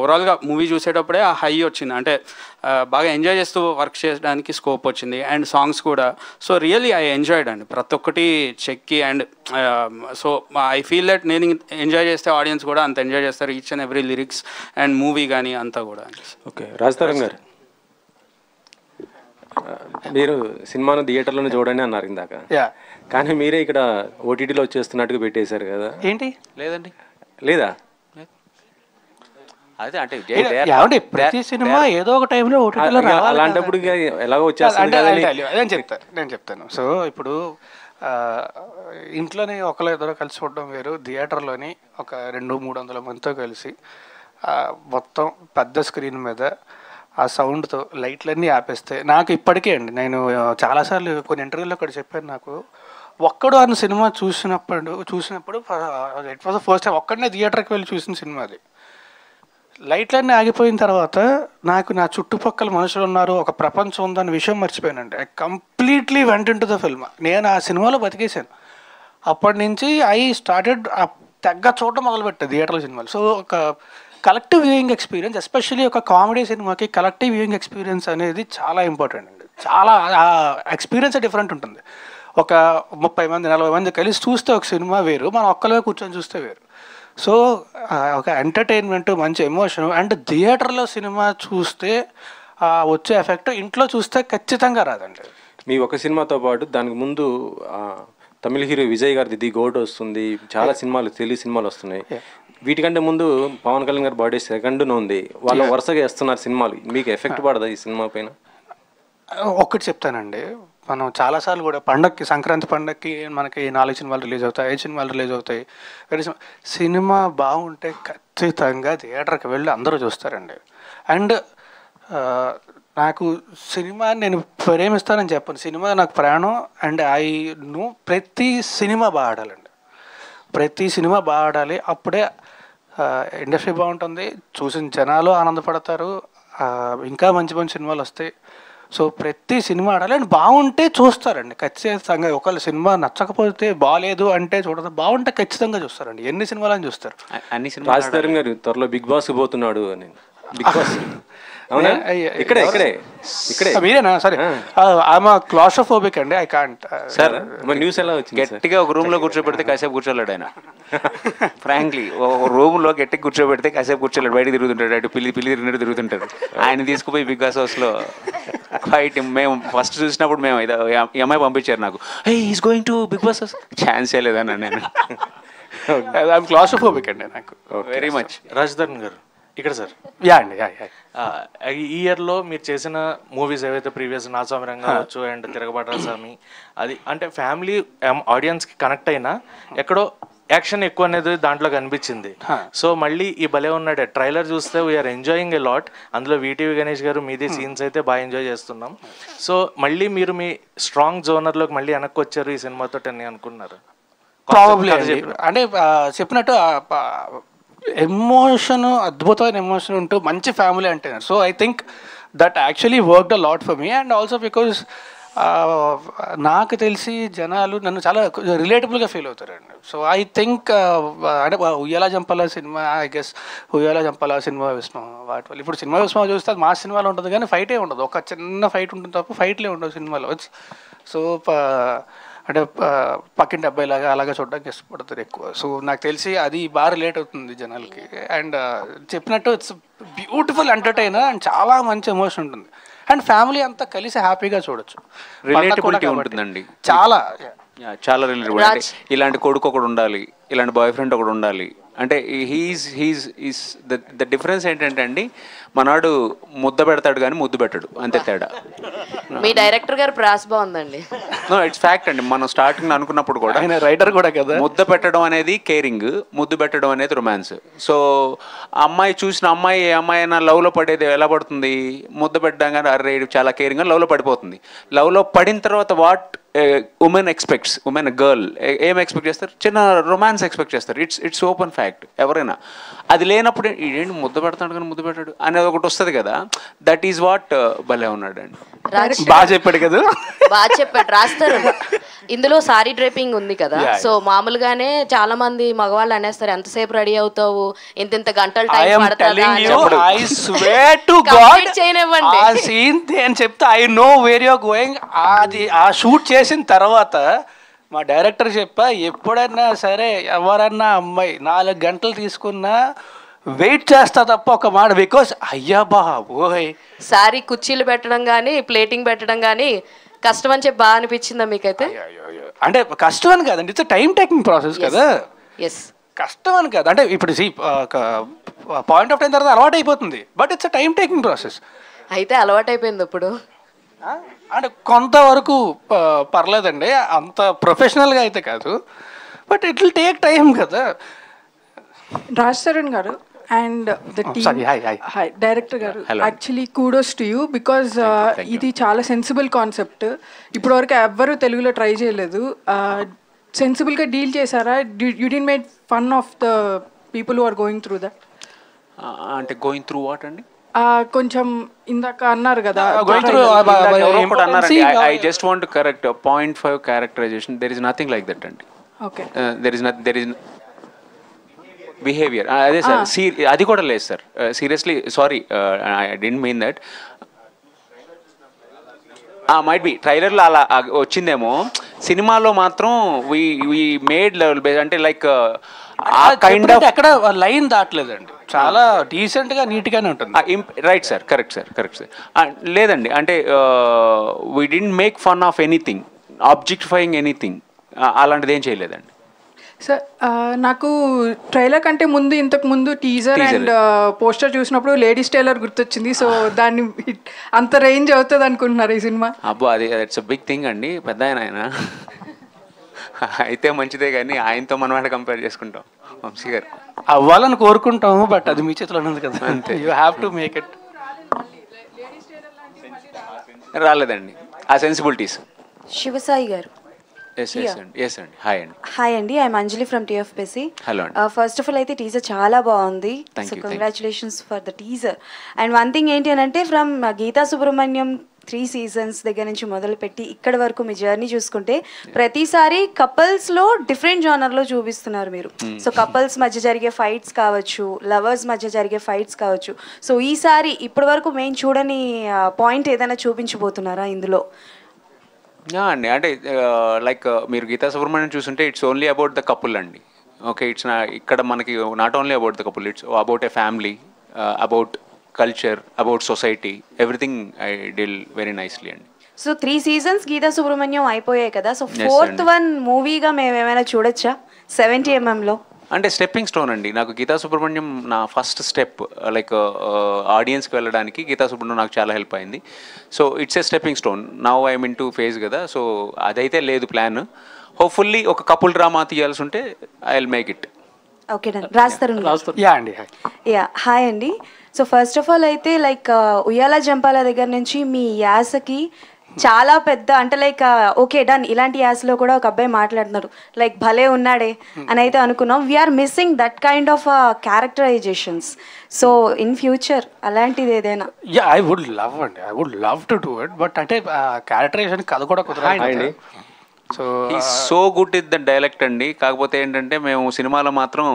ఓవరాల్గా మూవీ చూసేటప్పుడే ఆ హై వచ్చింది, అంటే బాగా ఎంజాయ్ చేస్తూ వర్క్ చేయడానికి స్కోప్ వచ్చింది. అండ్ సాంగ్స్ కూడా సో రియల్లీ ఐ ఎంజాయ్డ్ అండి, ప్రతి ఒక్కటి చెక్కి. And so I feel that నేను ఎంజాయ్ చేస్తే ఆడియన్స్ కూడా అంత ఎంజాయ్ చేస్తారు, each and every lyrics and movie కానీ అంతా కూడా. ఓకే, రాజ్ తరుణ్ గారు మీరు సినిమాను థియేటర్లోనే చూడండి అన్నారు ఇందాక, కానీ మీరే ఇక్కడ ఓటీటీలో వచ్చేస్తున్నట్టుగా పెట్టేశారు కదా, ఏంటి? లేదండి, లేదా? అదే అంటే ప్రతి సినిమా ఏదో ఒక టైంలో ఓటీటీలో రావాలి. అలాంటప్పుడు ఎలాగో వచ్చేస్తుంది. నేను చెప్తాను. సో ఇప్పుడు ఇంట్లోనే ఒకళ్ళు ఇద్దరు కలిసి చూడడం వేరు, థియేటర్లోని ఒక 200-300 మందితో కలిసి మొత్తం పెద్ద స్క్రీన్ మీద ఆ సౌండ్తో లైట్లన్నీ ఆపేస్తే నాకు ఇప్పటికే అండి, నేను చాలాసార్లు కొన్ని ఇంటర్వ్యూలో కూడా చెప్పాను, నాకు ఒక్కడు అన్న సినిమా చూసినప్పుడు it was the first time ఒక్కడనే థియేటర్కి వెళ్ళి చూసిన సినిమా అది. లైట్లన్నీ ఆగిపోయిన తర్వాత నాకు నా చుట్టుపక్కల మనుషులు ఉన్నారు, ఒక ప్రపంచం ఉందన్న విషయం మర్చిపోయానండి. I completely went into the ద ఫిల్మ్. నేను ఆ సినిమాలో బతికేశాను. అప్పటి నుంచి ఐ స్టార్టెడ్ తెగ్గ చూడటం మొదలుపెట్టాను థియేటర్లో సినిమాలు. సో ఒక కలెక్టివ్ వ్యూయింగ్ ఎక్స్పీరియన్స్, ఎస్పెషల్లీ ఒక కామెడీ సినిమాకి కలెక్టివ్ వ్యూయింగ్ ఎక్స్పీరియన్స్ అనేది చాలా ఇంపార్టెంట్ అండి. చాలా ఎక్స్పీరియన్స్ డిఫరెంట్ ఉంటుంది. ఒక 30 మంది 40 మంది కలిసి చూస్తే ఒక సినిమా వేరు, మనం ఒక్కలే కూర్చొని చూస్తే వేరు. సో ఒక ఎంటర్టైన్మెంట్, మంచి ఎమోషన్, అండ్ థియేటర్లో సినిమా చూస్తే వచ్చే ఎఫెక్ట్ ఇంట్లో చూస్తే ఖచ్చితంగా రాదండి. మీ ఒక సినిమాతో పాటు దానికి ముందు తమిళ హీరో విజయ్ గారిది ది గోట్ వస్తుంది, చాలా సినిమాలు తెలుగు సినిమాలు వస్తున్నాయి. వీటికంటే ముందు పవన్ కళ్యాణ్ గారి బర్త్డే సెకండ్ను ఉంది, వాళ్ళు వరుసగా వేస్తున్నారు సినిమాలు. మీకు ఎఫెక్ట్ పడదా ఈ సినిమా పైన? ఒక్కటి చెప్తానండి, మనం చాలాసార్లు కూడా పండగకి, సంక్రాంతి పండగకి మనకి 4 సినిమాలు రిలీజ్ అవుతాయి, 5 సినిమాలు రిలీజ్ అవుతాయి. సినిమా బాగుంటే ఖచ్చితంగా థియేటర్కి వెళ్ళి అందరూ చూస్తారండి. అండ్ నాకు సినిమా నేను ప్రేమిస్తానని చెప్పను, సినిమా నాకు ప్రాణం. అండ్ ప్రతి సినిమా బాగా ఆడాలండి, ప్రతి సినిమా బాగా ఆడాలి. అప్పుడే ఇండస్ట్రీ బాగుంటుంది, చూసిన జనాలు ఆనందపడతారు, ఇంకా మంచి మంచి సినిమాలు వస్తాయి. సో ప్రతి సినిమా ఆడాలి అండ్ బాగుంటే చూస్తారండి ఖచ్చితంగా. ఒకవేళ సినిమా నచ్చకపోతే, బాగాలేదు అంటే చూడదు, బాగుంటే ఖచ్చితంగా చూస్తారండి. ఎన్ని సినిమాలని చూస్తారు. అన్ని సినిమాలు. రాజధాని గారు త్వరలో బిగ్ బాస్ పోతున్నాడు అని. బిగ్ బాస్ అవునా? ఇక్కడే మీరేనా? సరే, ఐఎమ్ క్లాస్ట్రోఫోబిక్ అండి, ఐ కాంట్. సార్ న్యూస్ ఎలా వచ్చింది? గట్టిగా ఒక రూమ్ లో కూర్చోబెడితే కాసేపు కూర్చోలేడు ఆయన. ఫ్రాంక్లీ ఒక రూమ్ లో గట్టిగా కూర్చోబెడితే కాసేపు కూర్చోలేడు, బయట తిరుగుతుంటాడు, అటు పిల్లి తిరిగినట్టు తిరుగుతుంటాడు. ఆయన తీసుకుపోయి బిగ్ బాస్ హౌస్ లో ఫైట్. మేము ఫస్ట్ చూసినప్పుడు మేము ఈ అమ్మాయి పంపించారు నాకు, he is going to Big Boss house, ఛాన్సే లేదన్నా నేను. ఐఎమ్ క్లాస్ట్రోఫోబిక్ అండి నాకు వెరీ మచ్. రాజధాని గారు ఇక్కడ సార్. యా అండి, ఈ ఇయర్లో మీరు చేసిన మూవీస్ ఏవైతే ప్రీవియస్ నాస్వామి కావచ్చు అండ్ తిరగబాటు స్వామి, అది అంటే ఫ్యామిలీ ఆడియన్స్కి కనెక్ట్ అయినా ఎక్కడో యాక్షన్ ఎక్కువ అనేది దాంట్లో కనిపించింది. సో మళ్ళీ ఈ భలే ఉన్నాడే ట్రైలర్ చూస్తే వీఆర్ ఎంజాయింగ్ ఎ లాట్. అందులో వీటీవీ గణేష్ గారు మీది సీన్స్ అయితే బాగా ఎంజాయ్ చేస్తున్నాం. సో మళ్ళీ మీరు మీ స్ట్రాంగ్ జోనర్లోకి మళ్ళీ వెనక్కి వచ్చారు ఈ సినిమాతో అని అనుకున్నారు? ప్రాబబ్లీ అంటే చెప్పినట్టు ఎమోషన్, అద్భుతమైన ఎమోషన్ ఉంటూ మంచి ఫ్యామిలీ అంటున్నారు. So I think that actually worked a lot for me. And also because నాకు తెలిసి జనాలు నన్ను చాలా రిలేటబుల్గా ఫీల్ అవుతారండి. సో ఐ థింక్ అంటే ఉయ్యాల జంపాల సినిమా, ఐ గెస్ ఉయ్యాల జంపాల సినిమా విస్మా వాటి వల్ల ఇప్పుడు సినిమా విస్మా చూస్తే మా సినిమాలో ఉంటుంది కానీ ఫైటే ఉండదు, ఒక చిన్న ఫైట్ ఉంటుంది తప్ప ఫైట్లే ఉండవు సినిమాలో. సో అంటే పక్కింటి అబ్బాయిలాగా అలాగా చూడడానికి ఇష్టపడతారు ఎక్కువ. సో నాకు తెలిసి అది బాగా రిలేట్ అవుతుంది జనాలకి. అండ్ చెప్పినట్టు ఇట్స్ బ్యూటిఫుల్ ఎంటర్టైనర్ అండ్ చాలా మంచి ఎమోషన్ ఉంటుంది. అండ్ ఫ్యామిలీ అంతా కలిసి హ్యాపీగా చూడొచ్చు. రిలేటబిలిటీ ఉంటుందండి, చాలా చాలా రిలేటబుల్. ఇలాంటి కొడుకు ఒకడు ఉండాలి, ఇలాంటి బాయ్ ఫ్రెండ్ ఒకడు ఉండాలి అంటే హీస్ ద డిఫరెన్స్ ఏంటంటే అండి, మనవాడు ముద్ద పెడతాడు కానీ ముద్దు పెట్టడు, అంతే తేడా. మీ డైరెక్టర్ గారు ప్రాస్ బాగుందండి. నో ఇట్స్ ఫ్యాక్ట్ అండి. మనం స్టార్టింగ్ అనుకున్నప్పుడు కూడా ఆయన రైటర్ కూడా కదా, ముద్ద పెట్టడం అనేది కేరింగ్, ముద్దు పెట్టడం అనేది రొమాన్స్. సో అమ్మాయి చూసిన అమ్మాయి ఏ అమ్మాయి అయినా లవ్లో పడేది ఎలా పడుతుంది? ముద్ద పెట్టడం కానీ అరే చాలా కేరింగ్ లవ్లో పడిపోతుంది. లవ్లో పడిన తర్వాత what women expects, women girl ఏం ఎక్స్పెక్ట్ చేస్తారు? చిన్న రొమాన్స్ ఎక్స్పెక్ట్ చేస్తారు. It's open fact. ఎవరైనా అది లేనప్పుడు ఏంటి ముద్ద పెడతాడు కానీ ముద్దు పెట్టాడు అనేది ఒకటి వస్తుంది కదా. దట్ ఈస్ వాట్ భలే ఉన్నాడు అండి. బాగా చెప్పాడు కదా, బాగా చెప్పాడు. రాస్తారు ఇందులో సారీ డ్రైపింగ్ ఉంది కదా. సో మామూలుగానే చాలా మంది మగవాళ్ళు అనేస్తారు ఎంతసేపు రెడీ అవుతావు, ఇంత గంటలు టైం పడుతుందా అని చెప్తే I know where you are going. అది ఆ షూట్ చేసిన తర్వాత మా డైరెక్టర్ చెప్పా, ఎప్పుడైనా సరే ఎవరన్నా అమ్మాయి 4 గంటలు తీసుకున్నా వెయిట్ చేస్తా తప్ప ఒక మాట. బికాస్ అయ్యా బాబోయ్ సారీ కుర్చీలు పెట్టడం కానీ ప్లేటింగ్ పెట్టడం కానీ కష్టం అని చెప్పి బాగా అనిపించిందా మీకైతే? అంటే కష్టం అని కాదండి, ఇట్స్ టైం టేకింగ్ ప్రాసెస్ కదా. కష్టం అని కాదు, అంటే ఇప్పుడు పాయింట్ ఆఫ్ టైం తర్వాత అలవాటు అయిపోతుంది, but it's time taking process. అయితే అలవాటు అయిపోయింది ఇప్పుడు అంటే కొంతవరకు పర్లేదండి, అంత ప్రొఫెషనల్గా అయితే కాదు, but it will take time కదా. Raj Tarun garu and the team, director garu, actually kudos to you because ఇది చాలా సెన్సిబుల్ కాన్సెప్ట్. ఇప్పటివరకు ఎవ్వరూ తెలుగులో ట్రై చేయలేదు. సెన్సిబుల్గా డీల్ చేశారా? You did made fun of the people who are going through that? అంటే గోయింగ్ త్రూ వాట్ అండి? కొంచెం ఇందాక అన్నారు కదా I just want correct 0.5 characterization. There is nothing like that అండి. ఓకే, దెర్ ఇస్ బిహేవియర్ అదే సార్. అది కూడా లేదు sir. Seriously sorry, I didn't mean that. Might be ట్రైలర్లో అలా వచ్చిందేమో, సినిమాలో మాత్రం వి మేడ్ లెవెల్ బేస్ అంటే లైక్ ఆ కైండ్ ఆఫ్ ఎక్కడ లైన్ దాటలేదండి, చాలా డీసెంట్గా నీట్గానే ఉంటుంది. Right sir, correct sir, correct sir. లేదండి అంటే we didn't make fun of anything, objectifying anything, అలాంటిది ఏం చేయలేదండి. సార్ నాకు ట్రైలర్ కంటే ముందు ఇంతకు ముందు టీజర్ అండ్ పోస్టర్ చూసినప్పుడు లేడీస్ టైలర్ గుర్తొచ్చింది. సో దాన్ని అంత రేంజ్ అవుతుంది అనుకుంటున్నారు ఈ సినిమా? అబ్బో అది ఇట్స్ అ బిగ్ థింగ్ అండి, పెద్ద ఆయన అయితే మంచిదే, కానీ ఆయనతో మనం అంటే కంపేర్ చేసుకుంటాం. వంశీ గారు అవ్వాలని కోరుకుంటాము, బట్ అది మీ చేతిలో ఉన్నది కదా, అంతే. You have to make it. రాలేదండి ఆ సెన్సిబిలిటీస్. శివసాయి గారు. ఎస్ అండి. హాయ్ అండి. హాయ్ అండి, I'm Anjali from TFPC. Hello అండి. ఫస్ట్ ఆఫ్ ఆల్ అయితే టీజర్ చాలా బాగుంది, so congratulations for the teaser. And one thing ఏంటి అని అంటే, ఫ్రమ్ గీతా సుబ్రహ్మణ్యం 3 seasons దగ్గర నుంచి మొదలుపెట్టి ఇక్కడ వరకు మీ జర్నీ చూసుకుంటే ప్రతిసారి కపుల్స్లో డిఫరెంట్ జానర్లో చూపిస్తున్నారు మీరు. సో కపుల్స్ మధ్య జరిగే ఫైట్స్ కావచ్చు, లవర్స్ మధ్య జరిగే ఫైట్స్ కావచ్చు. సో ఈసారి ఇప్పటి వరకు మేము చూడని పాయింట్ ఏదైనా చూపించబోతున్నారా ఇందులో? అండి అంటే లైక్ మీరు గీతా సుబ్రహ్మణ్యం చూస్తుంటే it's only about the couple అండి. ఓకే, ఇట్స్ ఇక్కడ మనకి not only about the couple, it's about a family, about culture, about society, everything I deal very nicely అండి. సో 3 seasons గీతా సుబ్రహ్మణ్యం అయిపోయాయి కదా, సో 4th one మూవీగా మేము ఏమైనా చూడొచ్చా 70mm? అంటే స్టెప్పింగ్ స్టోన్ అండి. నాకు గీతా సుబ్రహ్మణ్యం నా ఫస్ట్ స్టెప్, లైక్ ఆడియన్స్కి వెళ్ళడానికి గీతా సుబ్రహ్మణ్యం నాకు చాలా హెల్ప్ అయింది. So it's a stepping stone. Now I'm in to phase కదా, సో అదైతే లేదు ప్లాన్. హోప్ఫుల్లీ ఒక కపుల్ డ్రామా తీయాల్సి ఉంటే I will make it. Okay done. రాస్తారు. యా అండి. యా హాయ్ అండి. సో ఫస్ట్ ఆఫ్ ఆల్ అయితే లైక్ ఉయ్యాల జంపాల దగ్గర నుంచి మీ యాసకి చాలా పెద్ద అంటే లైక్ ఓకే డన్, ఇలాంటి యాసలో కూడా ఒక అబ్బాయి మాట్లాడుతున్నారు లైక్ భలే ఉన్నాడే అని అయితే అనుకున్నాం. We're missing that kind of characterizations. So in future అలాంటిది ఏదైనా? యా ఐ వుడ్ లవ్ అండి, I would love to do it, but అంటే క్యారెక్టరైజేషన్ కథ కూడా కుదరాలి. So good is the dialect అండి. కాకపోతే ఏంటంటే మేము సినిమాలో మాత్రం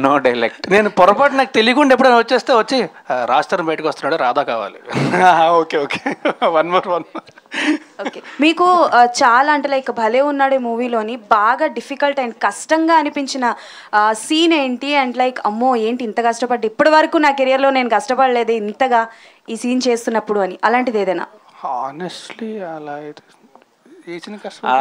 నో డైలెక్ట్. నేను పొరపాటు నాకు తెలియకుండా ఎప్పుడైనా వచ్చి రాస్తారు బయటకు వస్తున్నాడు, రాధా కావాలి. Okay okay, one more. Okay, మీకు చాలా అంటే లైక్ భలే ఉన్నాడే మూవీలోని బాగా డిఫికల్ట్ అండ్ కష్టంగా అనిపించిన సీన్ ఏంటి? అండ్ లైక్ అమ్మో ఏంటి ఇంత కష్టపడ్డా, ఇప్పటి వరకు నా కెరియర్లో నేను కష్టపడలేదు ఇంతగా ఈ సీన్ చేస్తున్నప్పుడు అని, అలాంటిది ఏదైనా? హానెస్ట్లీ అలా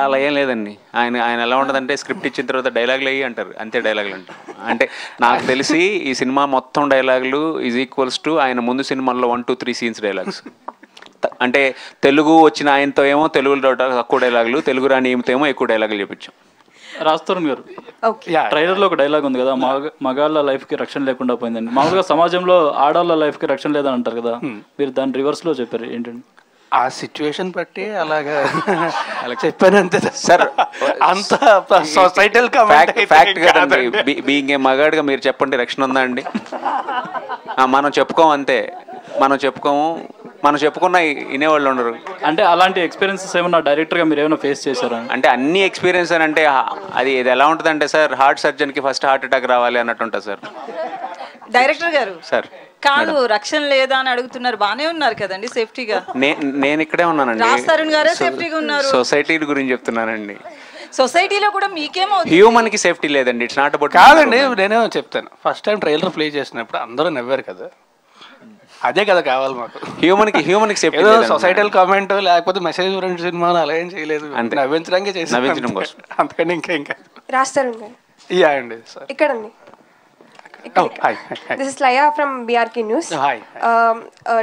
అలా ఏం లేదండి. ఆయన ఎలా ఉంటుందంటే స్క్రిప్ట్ ఇచ్చిన తర్వాత డైలాగులు అయ్యి అంటారు, అంతే డైలాగులు అంటారు. అంటే నాకు తెలిసి ఈ సినిమా మొత్తం డైలాగులు ఈజ్ ఈక్వల్స్ టు ఆయన ముందు సినిమాల్లో 1, 2, 3 scenes డైలాగ్స్. అంటే తెలుగు వచ్చిన ఆయనతో ఏమో తెలుగులో తక్కువ డైలాగులు, తెలుగు రాని ఏమితో ఏమో ఎక్కువ డైలాగులు చెప్పించాం. రాస్తరుణ్ గారు, ట్రైలర్లో ఒక డైలాగ్ ఉంది కదా, మగాళ్ళ లైఫ్కి రక్షణ లేకుండా పోయిందండి. మామూలుగా సమాజంలో ఆడవాళ్ళ లైఫ్కి రక్షణ లేదని అంటారు కదా, మీరు దాని రివర్స్లో చెప్పారు ఏంటండి? ఆ సిచ్యువేషన్ బట్టి అలాగా చెప్పాను అంతే సార్. అంత సొసైటల్ ఫ్యాక్ట్ కదండి. బీయింగ్ ఏ మగాడిగా మీరు చెప్పండి, రక్షణ ఉందా అండి? మనం చెప్పుకోము అంతే, మనం చెప్పుకున్న వినేవాళ్ళు ఉండరు. అంటే అలాంటి ఎక్స్పీరియన్సెస్ ఏమన్నా డైరెక్టర్గా మీరు ఏమైనా ఫేస్ చేశారా? అంటే అన్ని ఎక్స్పీరియన్స్ అని అంటే అది ఎలా ఉంటుంది అంటే సార్, హార్ట్ సర్జన్కి ఫస్ట్ హార్ట్ అటాక్ రావాలి అన్నట్టు ఉంటుంది సార్. డైరెక్టర్ గారు సార్ కాదు, రక్షణ లేదా అని అడుగుతున్నారు, బానే ఉన్నారు కదండి సేఫ్టీగా. నేను ఇక్కడే ఉన్నానండి. రాస్తారుణ్ గారే సేఫ్టీగా ఉన్నారు. సొసైటీ గురించి చెప్తున్నానండి. సొసైటీలో కూడా మీకేమవుతుంది? హ్యూమన్ కి సేఫ్టీ లేదండి, ఇట్స్ నాట్ అబౌట్. కాదండి, నేనే చెప్తాను. ఫస్ట్ టైం ట్రైలర్ ప్లే చేసినప్పుడు అందరూ నవ్వారు కదా, అదే కదా కావాలి మాకు. హ్యూమన్ కి సేఫ్టీ, సొసైటల్ కామెంట్ లేకపోతే మెసేజ్ ఓరియంటెడ్ సినిమాలు అలా ఏం చేయలేదు, నవ్వించడానికి చేసి నవ్వించడం కోసం. అంతకని ఇంకా రాస్తారు యా అండి. సార్ ఇక్కడండి. This is Laya from BRK news.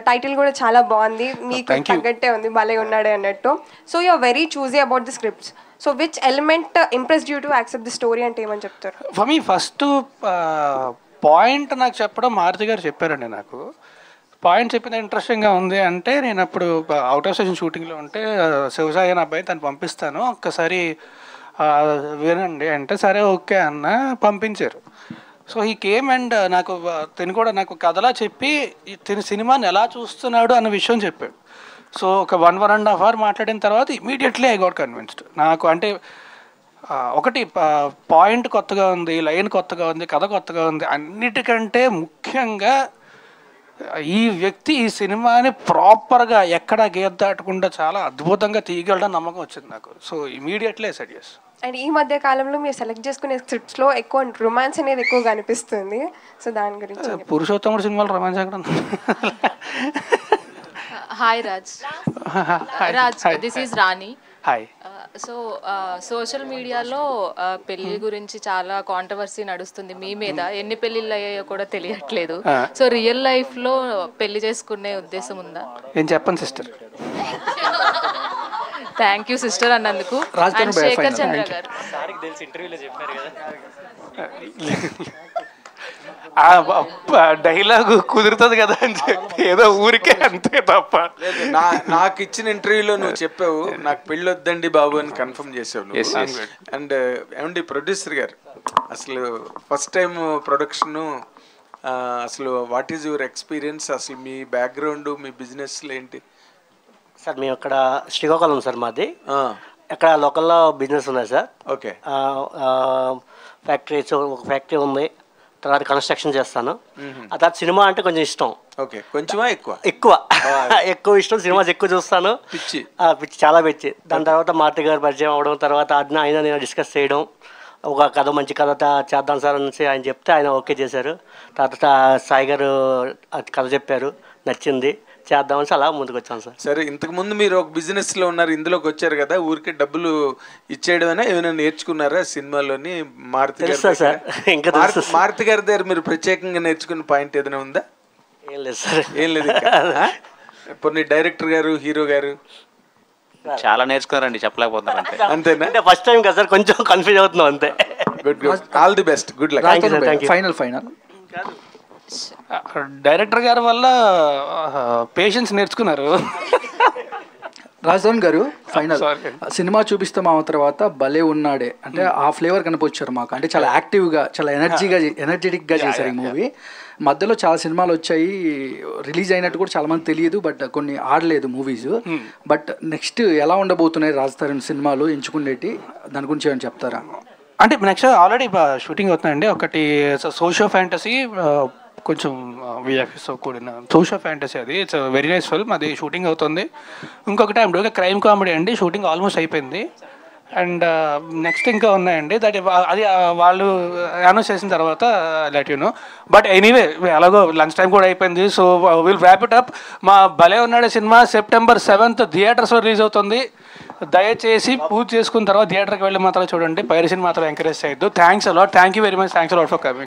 Title కూడా చాలా బాగుంది, మీకు తగ్గట్టే ఉంది, భలే ఉన్నాడే అన్నట్టు. So you are very choosy about the scripts. So which element impressed you to accept the story అంటే ఏమని చెప్తారు? ఫర్ మీ ఫస్ట్ పాయింట్ నాకు చెప్పడం మారుతి గారు చెప్పారండి. నాకు పాయింట్ చెప్పింది ఇంట్రెస్టింగ్గా ఉంది అంటే, నేను అప్పుడు అవుట్ ఆఫ్ స్టేషన్ షూటింగ్లో ఉంటే శివసాయి అనే అబ్బాయి తను పంపిస్తాను ఒక్కసారి వినండి అంటే, సరే ఓకే అన్న పంపించారు. సో ఈ కేమ్ అండ్ నాకు తిని కూడా నాకు కథలా చెప్పి తిని సినిమాని ఎలా చూస్తున్నాడు అన్న విషయం చెప్పాడు. సో ఒక 1.5 hour మాట్లాడిన తర్వాత ఇమీడియట్లీ ఐ గాట్ కన్విన్స్డ్. నాకు అంటే ఒకటి పాయింట్ కొత్తగా ఉంది, లైన్ కొత్తగా ఉంది, కథ కొత్తగా ఉంది, అన్నిటికంటే ముఖ్యంగా ఈ వ్యక్తి ఈ సినిమాని ప్రాపర్గా ఎక్కడ గీత దాటకుండా చాలా అద్భుతంగా తీయగలడం నమ్మకం వచ్చింది నాకు. So immediately said yes. And ఈ మధ్య కాలంలో మీరు సెలెక్ట్ చేసుకునే స్క్రిప్ట్స్లో ఎక్కువ రొమాన్స్ అనేది ఎక్కువగా అనిపిస్తుంది. సో దాని గురించి పురుషోత్తముడు సినిమాలో రొమాన్స్ ఎక్కడ ఉంది? Hi Raj. Raj, this is Rani. Hi. So social మీడియాలో పెళ్లి గురించి చాలా కాంట్రవర్సీ నడుస్తుంది మీ మీద. ఎన్ని పెళ్లిళ్ళు అయ్యాయో కూడా తెలియట్లేదు. సో రియల్ లైఫ్ లో పెళ్లి చేసుకునే ఉద్దేశం ఉందా? ఏం చెప్పండి సిస్టర్. థ్యాంక్ యూ సిస్టర్ అన్నందుకు. శేఖర్ చంద్ర గారు డైలాగ్ కుదురుతుంది కదా అని చెప్పి ఏదో ఊరికే అంతే తప్ప. నాకు ఇచ్చిన ఇంటర్వ్యూలో నువ్వు చెప్పావు నాకు పెళ్ళి వద్దండి బాబు అని కన్ఫర్మ్ చేసావు. అండ్ ఏమండి ప్రొడ్యూసర్ గారు, అసలు ఫస్ట్ టైం ప్రొడక్షన్, అసలు వాట్ ఈజ్ యువర్ ఎక్స్పీరియన్స్, అసలు మీ బ్యాక్గ్రౌండ్, మీ బిజినెస్లో ఏంటి? సార్ మేము ఇక్కడ శ్రీకాకుళం సార్ మాది. ఇక్కడ లోకల్లో బిజినెస్ ఉన్నాయి సార్. ఓకే. ఫ్యాక్టరీస్, ఒక ఫ్యాక్టరీ ఉంది, తర్వాత కన్స్ట్రక్షన్ చేస్తాను. ఆ తర్వాత సినిమా అంటే కొంచెం ఇష్టం. ఓకే. కొంచెమా ఎక్కువ? ఎక్కువ ఇష్టం. సినిమాస్ ఎక్కువ చూస్తాను. పిచ్చి చాలా పిచ్చి. దాని తర్వాత మారుతి గారు పరిచయం అవడం, తర్వాత ఆయన నేను డిస్కస్ చేయడం, ఒక కథ మంచి కథ చేద్దాం సార్ అనేసి ఆయన చెప్తే ఆయన ఓకే చేశారు. తర్వాత సాయి గారు కథ చెప్పారు, నచ్చింది, చేద్దామని అలా ముందుకు వచ్చాను సార్. సరే, ఇంతకుముందు మీరు ఒక బిజినెస్లో ఉన్నారు, ఇందులోకి వచ్చారు కదా, ఊరికే డబ్బులు ఇచ్చేయడమైనా ఏమైనా నేర్చుకున్నారా సినిమాలోని? మారుతి గారి దగ్గర మీరు ప్రత్యేకంగా నేర్చుకున్న పాయింట్ ఏదైనా ఉందా? ఏం లేదు సార్. ఏం లేదు. కొన్ని డైరెక్టర్ గారు, హీరో గారు చాలా నేర్చుకున్నారండి, చెప్పలేకపోతున్నారు అంతే. అంతేనా? అంటే ఫస్ట్ టైం కదా సార్, కొంచెం కన్ఫ్యూజ్ అవుతున్నాం అంతే. Good. All the best. Good luck. Final director గారి వల్ల పేషెన్స్ నేర్చుకున్నారు. రాజధాని గారు, ఫైనల్ సినిమా చూపిస్తాం ఆ తర్వాత భలే ఉన్నాడే అంటే ఆ ఫ్లేవర్ కనిపించారు మాకు. అంటే చాలా యాక్టివ్గా, చాలా ఎనర్జెటిక్గా చేశారు ఈ మూవీ. మధ్యలో చాలా సినిమాలు వచ్చాయి, రిలీజ్ అయినట్టు కూడా చాలా మంది తెలియదు, బట్ కొన్ని ఆడలేదు మూవీస్. బట్ నెక్స్ట్ ఎలా ఉండబోతున్నాయి రాజధాని సినిమాలు ఎంచుకునేటి, దాని గురించి ఏమైనా చెప్తారా? అంటే నెక్స్ట్ ఆల్రెడీ షూటింగ్ అవుతుందండి. ఒకటి సోషియో ఫ్యాంటసీ, కొంచెం విఎఫ్ఎస్తో కూడిన సోషియో ఫ్యాంటసీ, అది ఇట్స్ వెరీ నైస్ ఫిల్మ్, అది షూటింగ్ అవుతుంది. ఇంకొకటి ఐమ్ క్రైమ్ కామెడీ అండి, షూటింగ్ ఆల్మోస్ట్ అయిపోయింది. అండ్ నెక్స్ట్ ఇంకా ఉన్నాయండి, అది వాళ్ళు అనౌన్స్ చేసిన తర్వాత let you know. But anyway అలాగో లంచ్ టైం కూడా అయిపోయింది, so will wrap it up. మా భలే ఉన్నాడే సినిమా September 7th థియేటర్స్లో రిలీజ్ అవుతుంది. దయచేసి పూజ చేసుకున్న తర్వాత థియేటర్కి వెళ్ళి మాత్రం చూడండి, పైరసీని మాత్రం ఎంకరేజ్ చేయొద్దు. Thanks a lot. Thank you very much. Thanks a lot for coming.